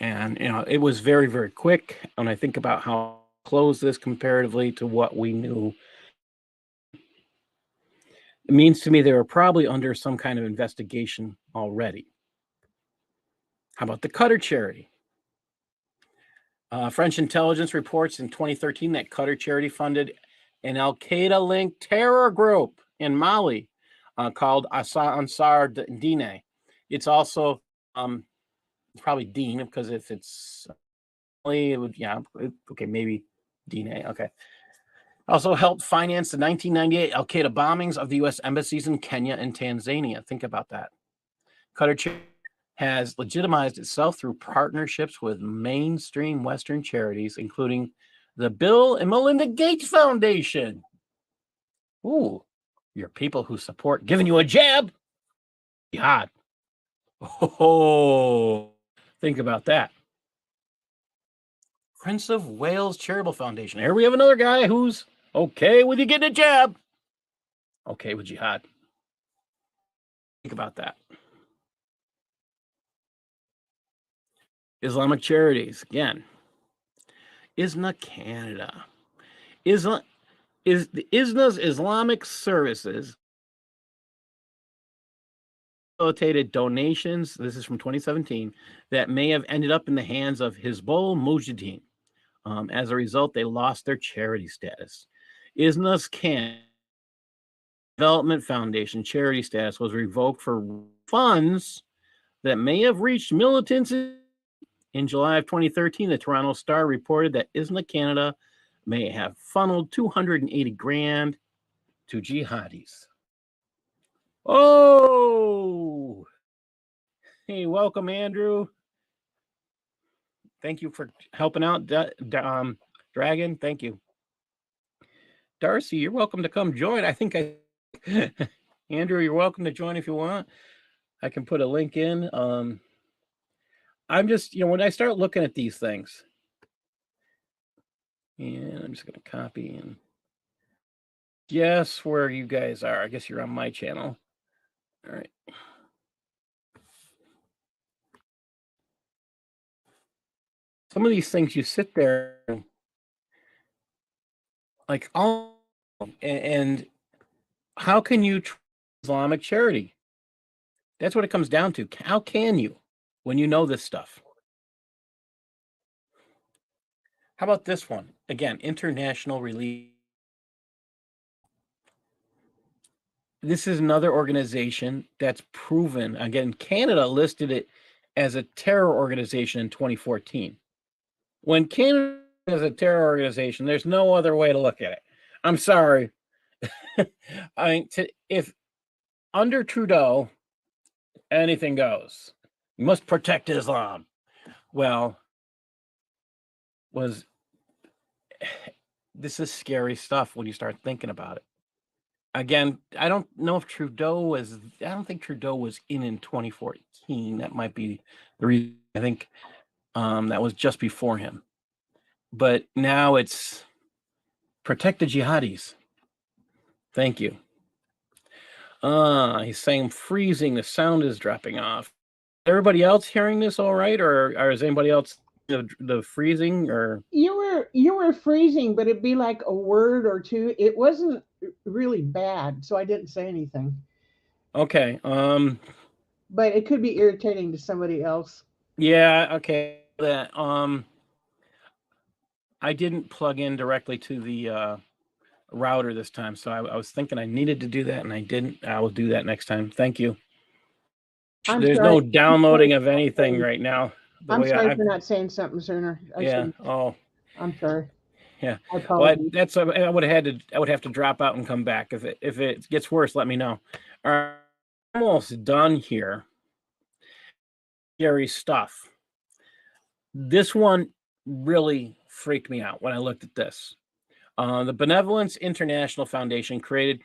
Speaker 1: And, it was very, very quick. And I think about how close this comparatively to what we knew. It means to me they were probably under some kind of investigation already. How about the Qatar charity? French intelligence reports in 2013 that Qatar charity funded an Al-Qaeda-linked terror group in Mali called Ansar Dine. It's also probably Dean, because if it's Mali, it would, okay, maybe Dine. Okay. Also helped finance the 1998 Al-Qaeda bombings of the U.S. embassies in Kenya and Tanzania. Think about that. Qatar has legitimized itself through partnerships with mainstream Western charities, including the Bill and Melinda Gates Foundation. Ooh, your people who support giving you a jab. Jihad. Oh, think about that. Prince of Wales Charitable Foundation. Here we have another guy who's okay with you getting a jab. Okay with jihad. Think about that. Islamic charities. Again. ISNA Canada. ISNA's Islamic Services facilitated donations, this is from 2017, that may have ended up in the hands of Hizbul Mujahideen. As a result, they lost their charity status. ISNA's Canada Development Foundation charity status was revoked for funds that may have reached militants. In July of 2013, the Toronto Star reported that ISNA Canada may have funneled $280,000 to jihadis. Oh, hey, welcome, Andrew. Thank you for helping out, Dragon. Thank you. Darcy, you're welcome to come join. Andrew, you're welcome to join if you want. I can put a link in. I'm just, when I start looking at these things, and I'm just going to copy and guess where you guys are. I guess you're on my channel. All right. Some of these things you sit there like, and how can you trust Islamic charity? That's what it comes down to. How can you when you know this stuff? How about this one? Again, International Relief. This is another organization that's proven. Again, Canada listed it as a terror organization in 2014. When Canada is a terror organization, there's no other way to look at it. I'm sorry. I mean, if under Trudeau, anything goes. You must protect Islam. Well, this is scary stuff when you start thinking about it. Again, I don't know if Trudeau was. I don't think Trudeau was in 2014. That might be the reason. I think that was just before him. But now it's protect the jihadis. Thank you. He's saying freezing. The sound is dropping off. Everybody else hearing this all right, or is anybody else the freezing? Or
Speaker 2: you were freezing, but it'd be like a word or two. It wasn't really bad, so I didn't say anything.
Speaker 1: Okay.
Speaker 2: But it could be irritating to somebody else.
Speaker 1: Yeah. Okay. That I didn't plug in directly to the router this time, so I was thinking I needed to do that, and I didn't. I will do that next time. Thank you. There's no downloading of anything right now.
Speaker 2: I'm sorry for not saying something sooner.
Speaker 1: Yeah. Oh,
Speaker 2: I'm sorry.
Speaker 1: yeah.
Speaker 2: I
Speaker 1: Well,
Speaker 2: apologize.
Speaker 1: I would have to drop out and come back. If it gets worse, let me know. All right, almost done here. Scary stuff. This one really freaked me out when I looked at this. The Benevolence International Foundation, created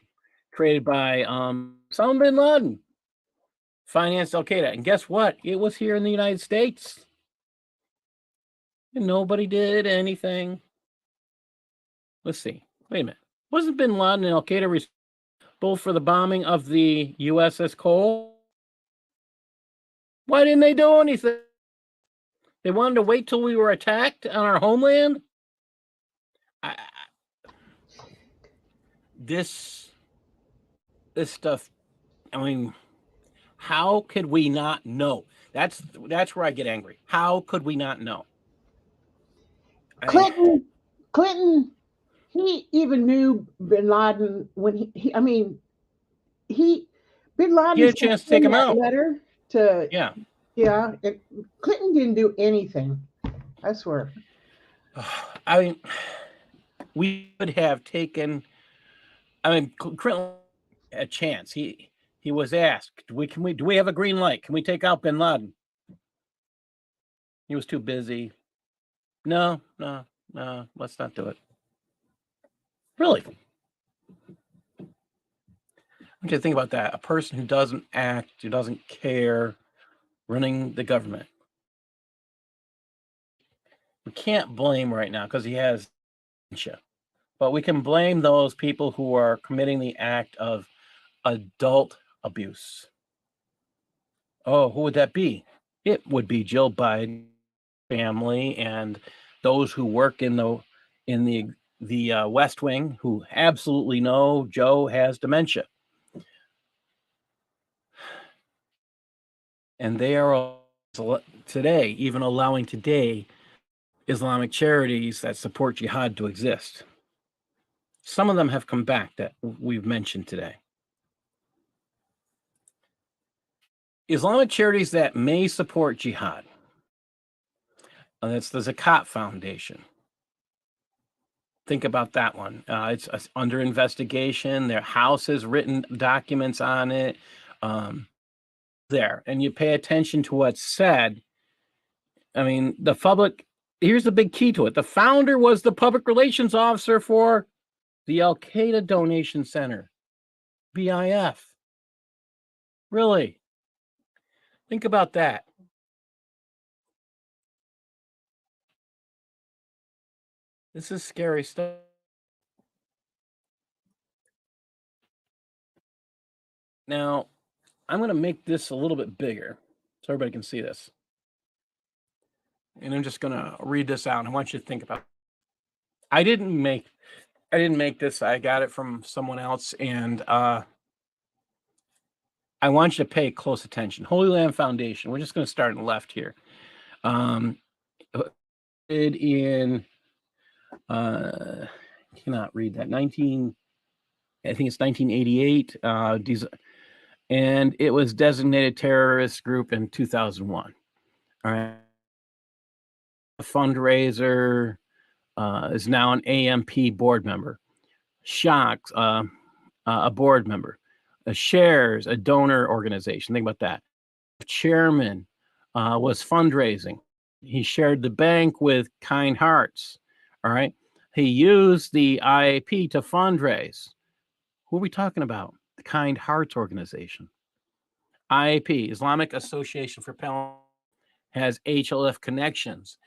Speaker 1: by Osama bin Laden, financed Al Qaeda, and guess what? It was here in the United States, and nobody did anything. Let's see. Wait a minute. Wasn't bin Laden and Al Qaeda responsible for the bombing of the USS Cole? Why didn't they do anything? They wanted to wait till we were attacked on our homeland? This stuff, I mean, how could we not know? That's where I get angry. How could we not know?
Speaker 2: Clinton, he even knew Bin Laden when bin Laden
Speaker 1: He had a chance to take him out.
Speaker 2: letter to
Speaker 1: Yeah.
Speaker 2: Clinton didn't do anything. I swear.
Speaker 1: I mean, we would have taken. I mean, Clinton a chance. He was asked, do we have a green light? Can we take out Bin Laden? He was too busy. No, let's not do it. Really? I want you to think about that. A person who doesn't act, who doesn't care, running the government. We can't blame right now because he has dementia. But we can blame those people who are committing the act of adult abuse. Oh, who would that be? It would be Jill Biden family and those who work in the West Wing who absolutely know Joe has dementia. And they are today, even allowing today, Islamic charities that support jihad to exist. Some of them have come back that we've mentioned today. Islamic charities that may support jihad. That's the Zakat Foundation. Think about that one. It's under investigation. Their house has written documents on it. There, and you pay attention to what's said. I mean, the public, here's the big key to it. The founder was the public relations officer for the Al-Qaeda Donation Center, BIF. Really? Think about that. This is scary stuff. Now, I'm going to make this a little bit bigger so everybody can see this. And I'm just going to read this out. And I want you to think about it. I didn't make this. I got it from someone else. And I want you to pay close attention. Holy Land Foundation. We're just going to start on the left here. In cannot read that. I think it's 1988. And it was designated terrorist group in 2001. All right. A fundraiser, is now an AMP board member. Shocks, a board member. Shares, a donor organization. Think about that. Chairman was fundraising. He shared the bank with Kind Hearts. All right. He used the IAP to fundraise. Who are we talking about? The Kind Hearts organization. IAP, Islamic Association for Palestine, has HLF connections.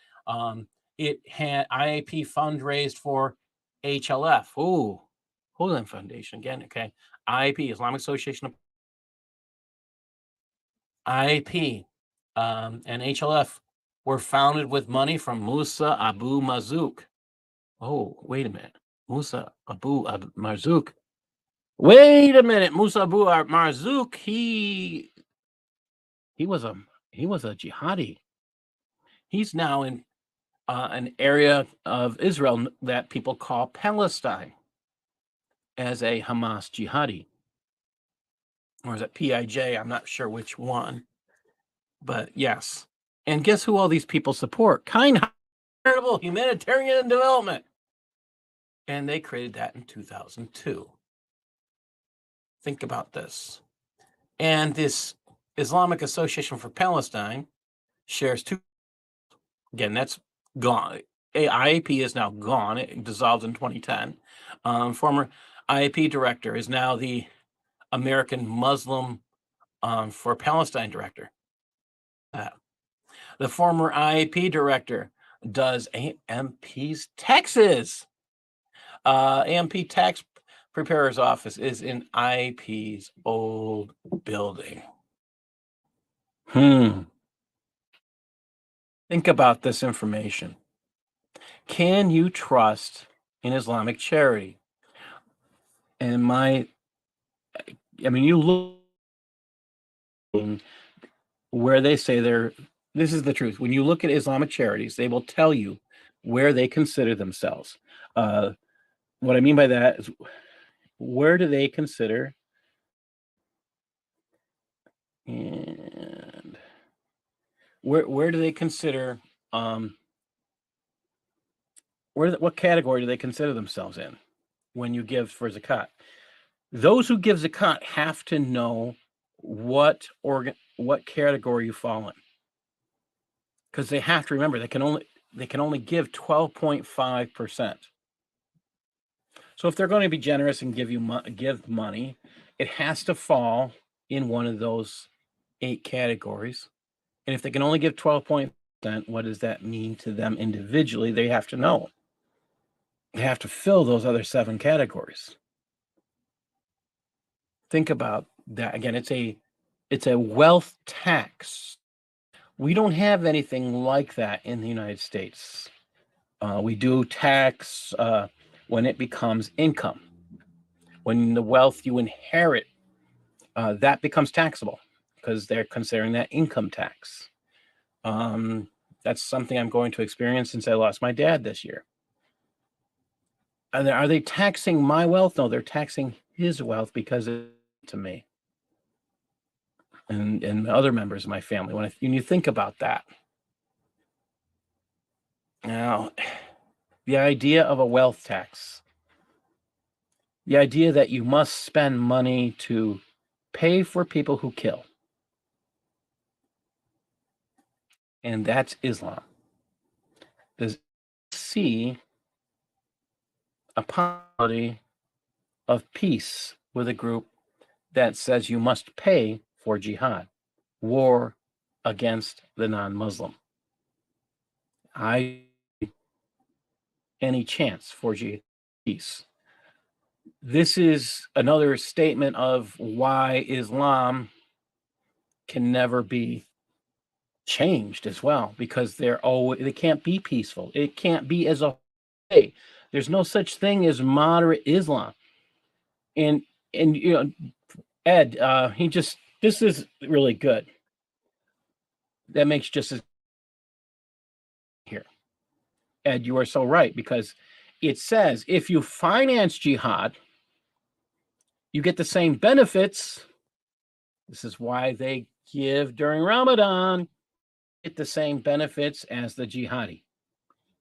Speaker 1: It had IAP fundraised for HLF. Oh, Holy Land Foundation again. Okay. IAP, Islamic Association of IAP, and HLF were founded with money from Musa Abu Marzouk. Oh, wait a minute. Musa Abu Marzouk. Wait a minute. Musa Abu Marzouk, he was a jihadi. He's now in an area of Israel that people call Palestine as a Hamas jihadi. Or is it PIJ? I'm not sure which one. But yes. And guess who all these people support? Kind Charitable Humanitarian Development. And they created that in 2002. Think about this. And this Islamic Association for Palestine shares two. Again, that's gone. IAP is now gone. It dissolved in 2010. Former IAP director is now the American Muslim for Palestine director. The former IAP director does AMP's taxes. AMP tax preparer's office is in IAP's old building. Think about this information. Can you trust in Islamic charity? And you look where they say this is the truth. When you look at Islamic charities, they will tell you where they consider themselves. What I mean by that is, where do they consider, and where do they consider, what category do they consider themselves in when you give for zakat? Those who give zakat have to know what category you fall in, because they have to remember they can only give 12.5%. So if they're going to be generous and give money, it has to fall in one of those 8 categories. And if they can only give 12%, what does that mean to them individually? They have to know. They have to fill those other 7 categories. Think about that. Again, it's a wealth tax. We don't have anything like that in the United States. We do tax when it becomes income. When the wealth you inherit, that becomes taxable because they're considering that income tax. That's something I'm going to experience since I lost my dad this year. Are they taxing my wealth? No, they're taxing his wealth because it's to me and other members of my family. When you think about that, now the idea of a wealth tax, the idea that you must spend money to pay for people who kill, and that's Islam. Does see a possibility of peace with a group that says you must pay for jihad, war against the non-Muslim? Any chance for peace? This is another statement of why Islam can never be changed as well, because they can't be peaceful. It can't be as a way. There's no such thing as moderate Islam. And Ed, this is really good. That makes just as here. Ed, you are so right, because it says if you finance jihad, you get the same benefits. This is why they give during Ramadan. Get the same benefits as the jihadi.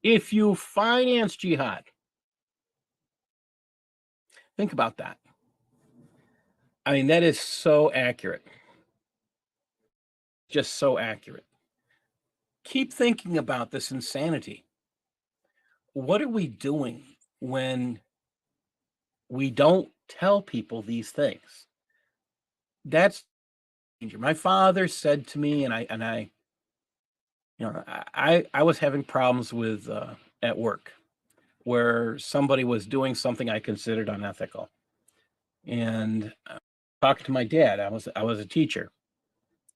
Speaker 1: If you finance jihad, think about that. I mean, that is so accurate. Just so accurate. Keep thinking about this insanity. What are we doing when we don't tell people these things? That's danger. My father said to me, and I was having problems with at work, where somebody was doing something I considered unethical, and talking to my dad. I was a teacher,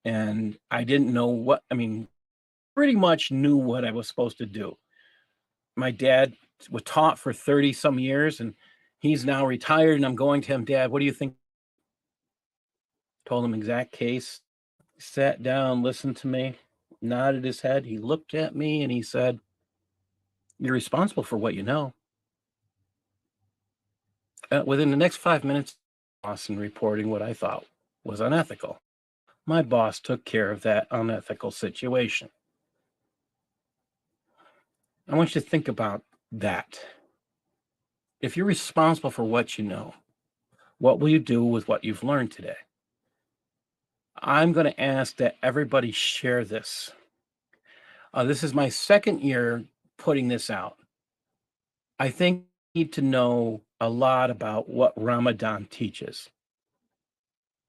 Speaker 1: and I didn't know what. I mean, pretty much knew what I was supposed to do. My dad was taught for 30 some years, and he's now retired, and I'm going to him, Dad, what do you think? Told him exact case, sat down, listened to me, nodded his head. He looked at me and he said, "You're responsible for what you know." Within the next 5 minutes, boss and reporting what I thought was unethical. My boss took care of that unethical situation. I want you to think about that. If you're responsible for what you know, what will you do with what you've learned today? I'm going to ask that everybody share this. This is my second year putting this out. I think you need to know a lot about what Ramadan teaches.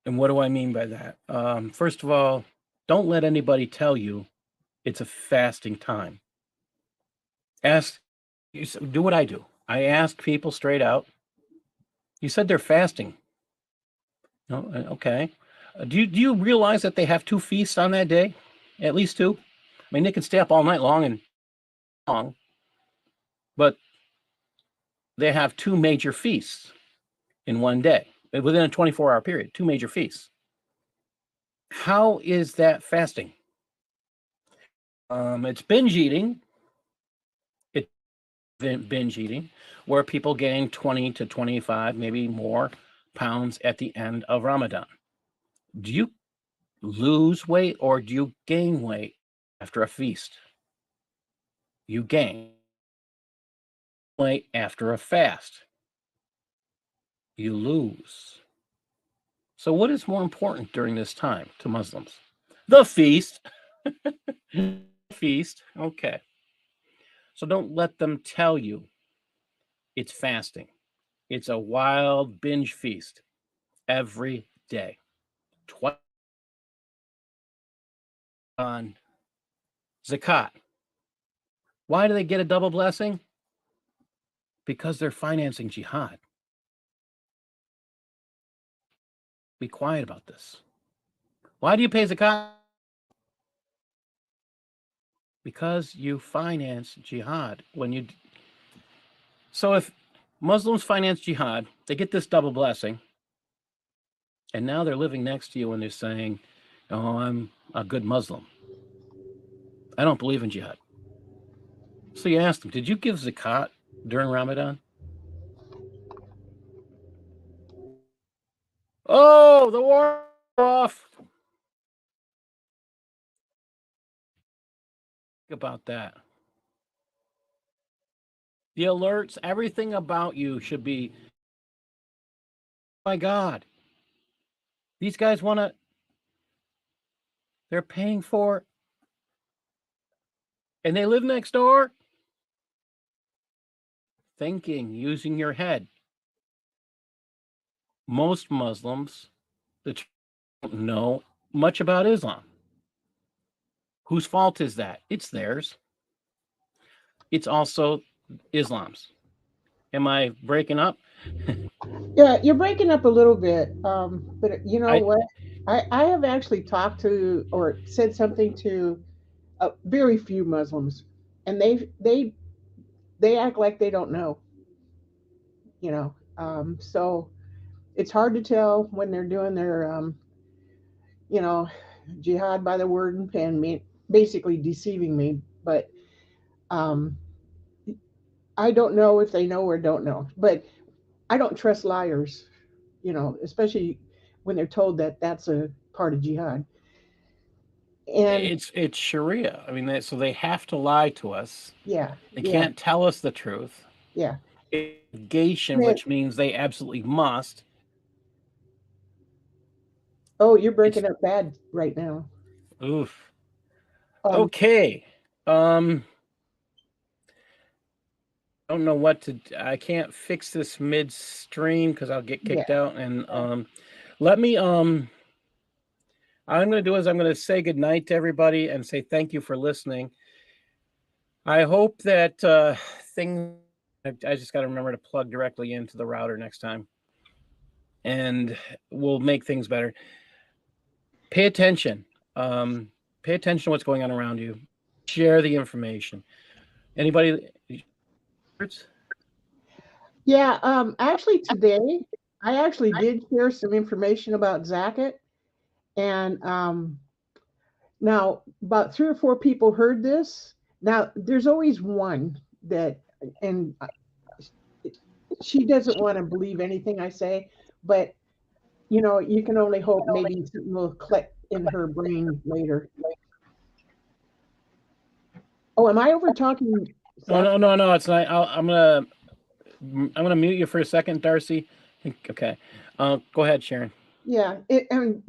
Speaker 1: And what do I mean by that? First of all, don't let anybody tell you it's a fasting time. Do what I do. I ask people straight out. You said they're fasting. No, okay. Do you realize that they have 2 feasts on that day? At least 2. I mean, they can stay up all night long, but they have 2 major feasts in one day within a 24-hour period. 2 major feasts. How is that fasting? It's binge eating. It's binge eating, where people gain 20 to 25, maybe more pounds at the end of Ramadan. Do you lose weight or do you gain weight after a feast? You gain weight after a fast. You lose. So what is more important during this time to Muslims? The feast. Feast. Okay. So don't let them tell you it's fasting. It's a wild binge feast every day. Twice on Zakat. Why do they get a double blessing? Because they're financing jihad. Be quiet about this. Why do you pay Zakat? Because you finance jihad. So if Muslims finance jihad, they get this double blessing, and now they're living next to you and they're saying, "Oh, I'm a good Muslim. I don't believe in jihad." So you ask them, "Did you give zakat during Ramadan?" Oh, the war off. Think about that. The alerts, everything about you should be, oh my God, these guys they're paying for, and they live next door. Thinking, using your head. Most Muslims that don't know much about Islam. Whose fault is that? It's theirs. It's also Islam's. Am I breaking up?
Speaker 2: Yeah, you're breaking up a little bit. But you know what? I have actually talked to or said something to very few Muslims, and they act like they don't know. You know, so it's hard to tell when they're doing their you know, jihad by the word and pen, basically deceiving me. But um, I don't know if they know or don't know. But I don't trust liars, especially when they're told that that's a part of jihad. And
Speaker 1: It's Sharia. I mean, so they have to lie to us.
Speaker 2: yeah,
Speaker 1: They
Speaker 2: yeah,
Speaker 1: can't tell us the truth.
Speaker 2: yeah.
Speaker 1: Obligation,
Speaker 2: Man,
Speaker 1: which means they absolutely must.
Speaker 2: oh, you're
Speaker 1: It's
Speaker 2: breaking up bad right now.
Speaker 1: oof.
Speaker 2: Um,
Speaker 1: Okay. Don't know what to. I can't fix this midstream because I'll get
Speaker 2: yeah,
Speaker 1: kicked out. And
Speaker 2: yeah.
Speaker 1: let me. I'm going to do is I'm going to say goodnight to everybody and say thank you for listening. I hope that thing. I just got to remember to plug directly into the router next time, and we'll make things better. Pay attention. Pay attention to what's going on around you. Share the information. Anybody?
Speaker 2: Yeah, actually today I actually did share some information about Zakat, and now about 3 or 4 people heard this. Now there's always one that, and she doesn't want to believe anything I say, but you can only hope maybe something will click in her brain later. Oh, am I over talking?
Speaker 1: No. It's not. I'm gonna mute you for a second, Darcy. Okay. Go ahead, Sharon.
Speaker 2: Yeah, and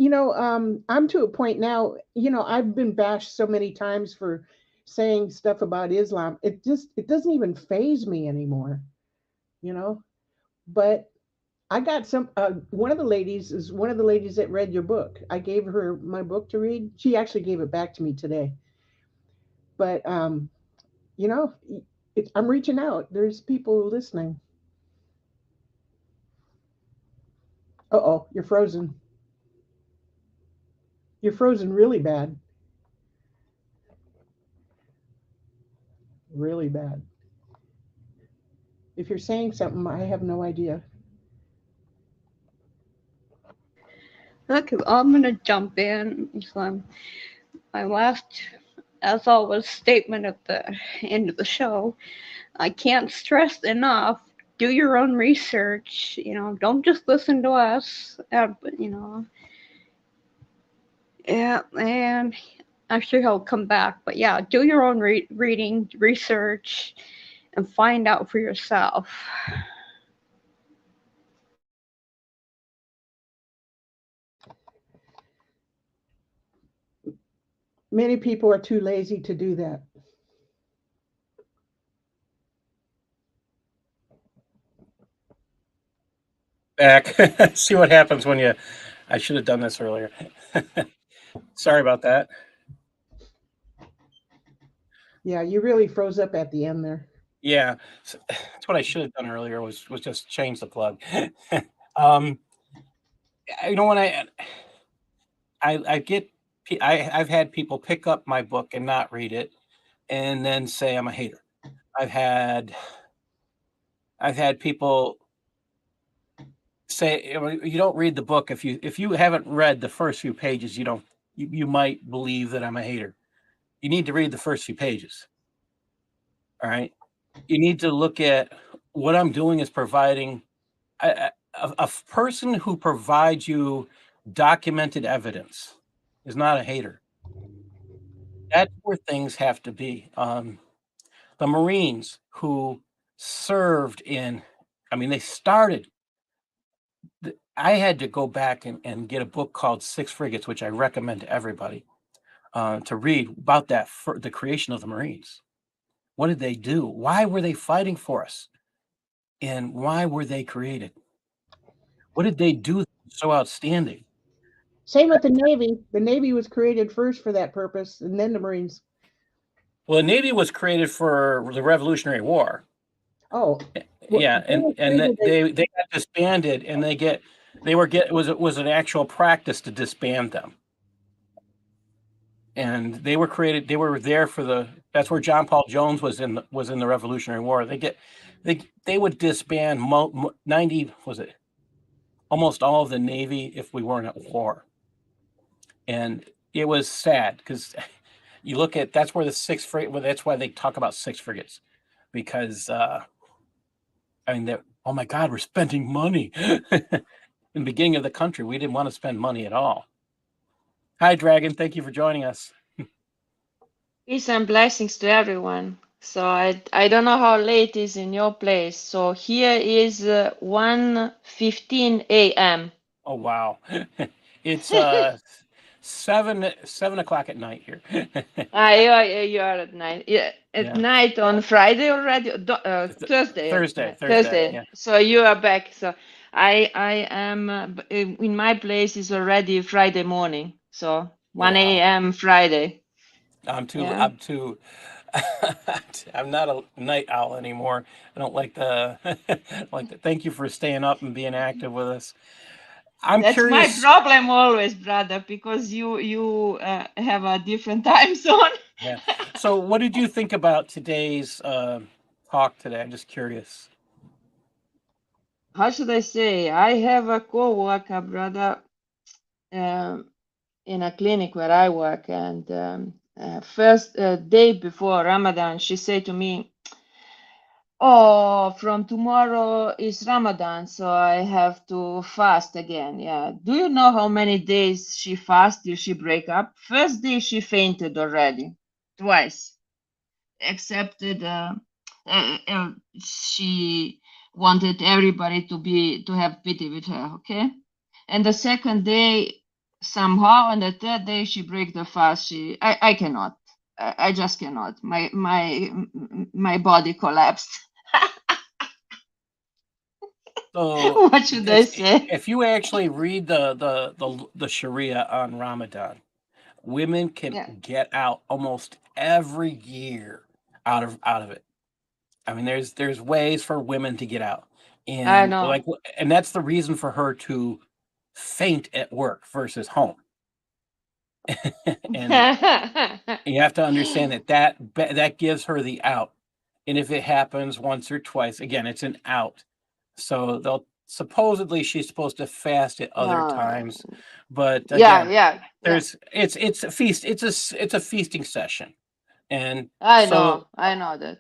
Speaker 2: I'm to a point now. I've been bashed so many times for saying stuff about Islam. It doesn't even phase me anymore. You know, but I got some. One of the ladies is one of the ladies that read your book. I gave her my book to read. She actually gave it back to me today. But you know, I'm reaching out. There's people listening. Uh oh, you're frozen. You're frozen really bad. Really bad. If you're saying something, I have no idea.
Speaker 4: Okay, I'm gonna jump in. So my last, as always, statement at the end of the show. I can't stress enough. Do your own research. Don't just listen to us. Yeah, and I'm sure he'll come back. But yeah, do your own reading, research, and find out for yourself.
Speaker 2: Many people are too lazy to do that.
Speaker 1: Back. See what happens when you. I should have done this earlier. Sorry about that.
Speaker 2: Yeah, you really froze up at the end there.
Speaker 1: Yeah, that's what I should have done earlier. Was just change the plug. um, when I get I've had people pick up my book and not read it, and then say I'm a hater. I've had people say you don't read the book if you haven't read the first few pages. You might believe that I'm a hater. You need to read the first few pages. All right. You need to look at what I'm doing is providing a person who provides you documented evidence is not a hater. That's where things have to be. The Marines who served they started. I had to go back and get a book called Six Frigates, which I recommend to everybody to read about the creation of the Marines. What did they do? Why were they fighting for us? And why were they created? What did they do so outstanding?
Speaker 2: Same with the Navy. The Navy was created first for that purpose, and then the Marines.
Speaker 1: Well, the Navy was created for the Revolutionary War.
Speaker 2: Oh,
Speaker 1: Yeah, and they got disbanded, and it was an actual practice to disband them. And they were created. They were there for that's where John Paul Jones was in the Revolutionary War. They would disband 90 was it almost all of the Navy if we weren't at war. And it was sad because you look at that's where the six frigate. Well, that's why they talk about six frigates, because oh my God, we're spending money. In the beginning of the country, we didn't want to spend money at all. Hi, Dragon. Thank you for joining us.
Speaker 5: Peace and blessings to everyone. So I don't know how late it is in your place. So here is 1:15 a.m.
Speaker 1: Oh wow, it's 7 o'clock at night here.
Speaker 5: You are at night. Yeah, at night on Friday already. Thursday.
Speaker 1: Thursday. Yeah.
Speaker 5: So you are back. So I am in my place is already Friday morning. So 1 a.m. Friday.
Speaker 1: I'm not a night owl anymore. I don't like thank you for staying up and being active with us.
Speaker 5: That's curious. My problem always, brother, because you have a different time zone.
Speaker 1: Yeah. So what did you think about today's talk today? I'm just curious.
Speaker 5: How should I say? I have a co-worker, brother, in a clinic where I work, and first day before Ramadan, she said to me, "Oh, from tomorrow is Ramadan, so I have to fast again." Yeah. Do you know how many days she fasted till she break up? First day she fainted already, twice. Except she wanted everybody to have pity with her. Okay. And the second day, somehow, and the third day she break the fast. I cannot. I just cannot. My body collapsed.
Speaker 1: So
Speaker 5: what should I say?
Speaker 1: If you actually read the Sharia on Ramadan, women can get out almost every year out of it. I mean, there's ways for women to get out, and
Speaker 5: I know.
Speaker 1: and that's the reason for her to faint at work versus home. And you have to understand that gives her the out. And if it happens once or twice, again, it's an out. So they'll supposedly she's supposed to fast at other times, but again, it's a feast. It's a feasting session, and
Speaker 5: I know that.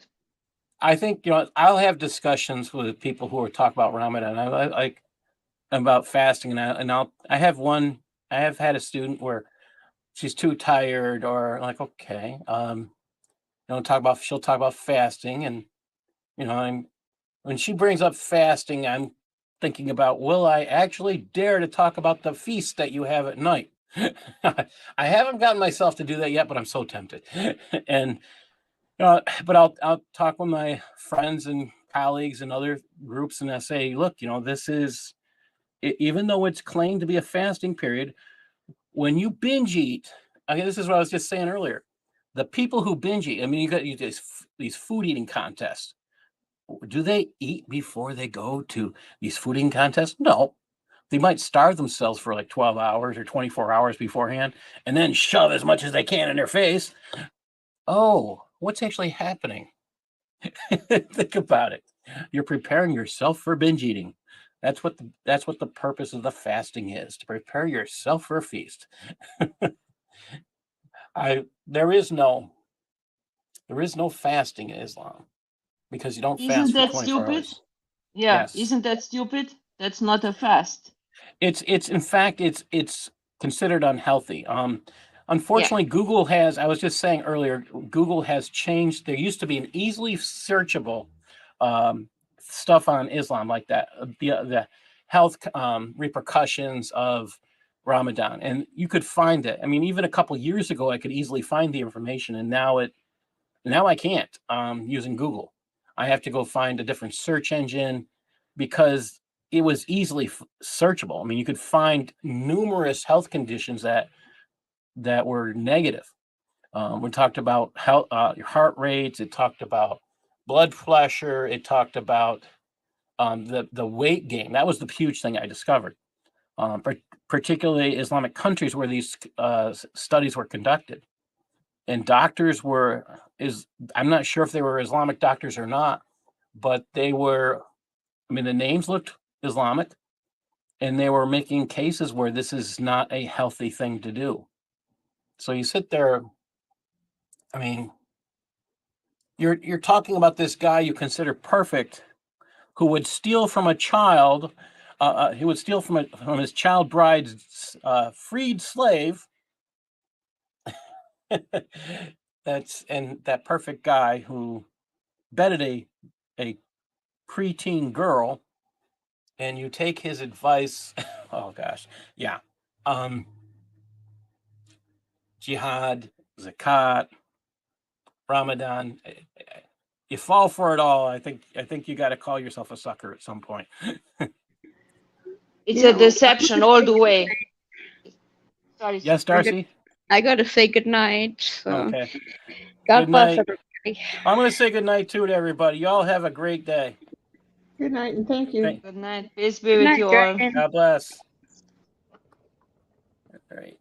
Speaker 1: I think I'll have discussions with people who are talking about Ramadan. I like about fasting, and I have had a student where she's too tired, or like, okay, she'll talk about fasting, and when she brings up fasting, I'm thinking about, will I actually dare to talk about the feast that you have at night? I haven't gotten myself to do that yet, but I'm so tempted. And but I'll talk with my friends and colleagues and other groups, and I say, look, this is, even though it's claimed to be a fasting period, when you binge eat, this is what I was just saying earlier. The people who binge eat, you got these food eating contests. Do they eat before they go to these food eating contests? No. They might starve themselves for like 12 hours or 24 hours beforehand and then shove as much as they can in their face. Oh, what's actually happening? Think about it. You're preparing yourself for binge eating. That's what the purpose of the fasting is, to prepare yourself for a feast. There is no fasting in Islam, because you don't fast for 24 hours.
Speaker 5: Yeah,
Speaker 1: yes.
Speaker 5: Isn't that stupid? That's not a fast.
Speaker 1: It's in fact it's considered unhealthy. Unfortunately, Google has, I was just saying earlier, Google has changed. There used to be an easily searchable stuff on Islam like that, the health repercussions of Ramadan, and you could find it. Even a couple years ago, I could easily find the information, and now I can't using Google. I have to go find a different search engine, because it was easily searchable. You could find numerous health conditions that were negative. We talked about your heart rates. It talked about blood pressure. It talked about the weight gain. That was the huge thing I discovered, particularly Islamic countries where these studies were conducted. And doctors I'm not sure if they were Islamic doctors or not, but they were, the names looked Islamic, and they were making cases where this is not a healthy thing to do. So you sit there, you're talking about this guy you consider perfect, who would steal from a child, he would steal from his child bride's freed slave. That perfect guy who bedded a preteen girl, and you take his advice. Oh gosh, yeah. Jihad, zakat, Ramadan. You fall for it all. I think you got to call yourself a sucker at some point.
Speaker 5: It's a deception all the way. Sorry.
Speaker 1: Yes, Darcy?
Speaker 4: I got to say goodnight. So.
Speaker 1: Okay.
Speaker 4: God bless everybody.
Speaker 1: I'm going to say goodnight too to everybody. Y'all have a great day.
Speaker 2: Good night, and thank you.
Speaker 5: Good night. Peace be with you all.
Speaker 1: God bless. All right.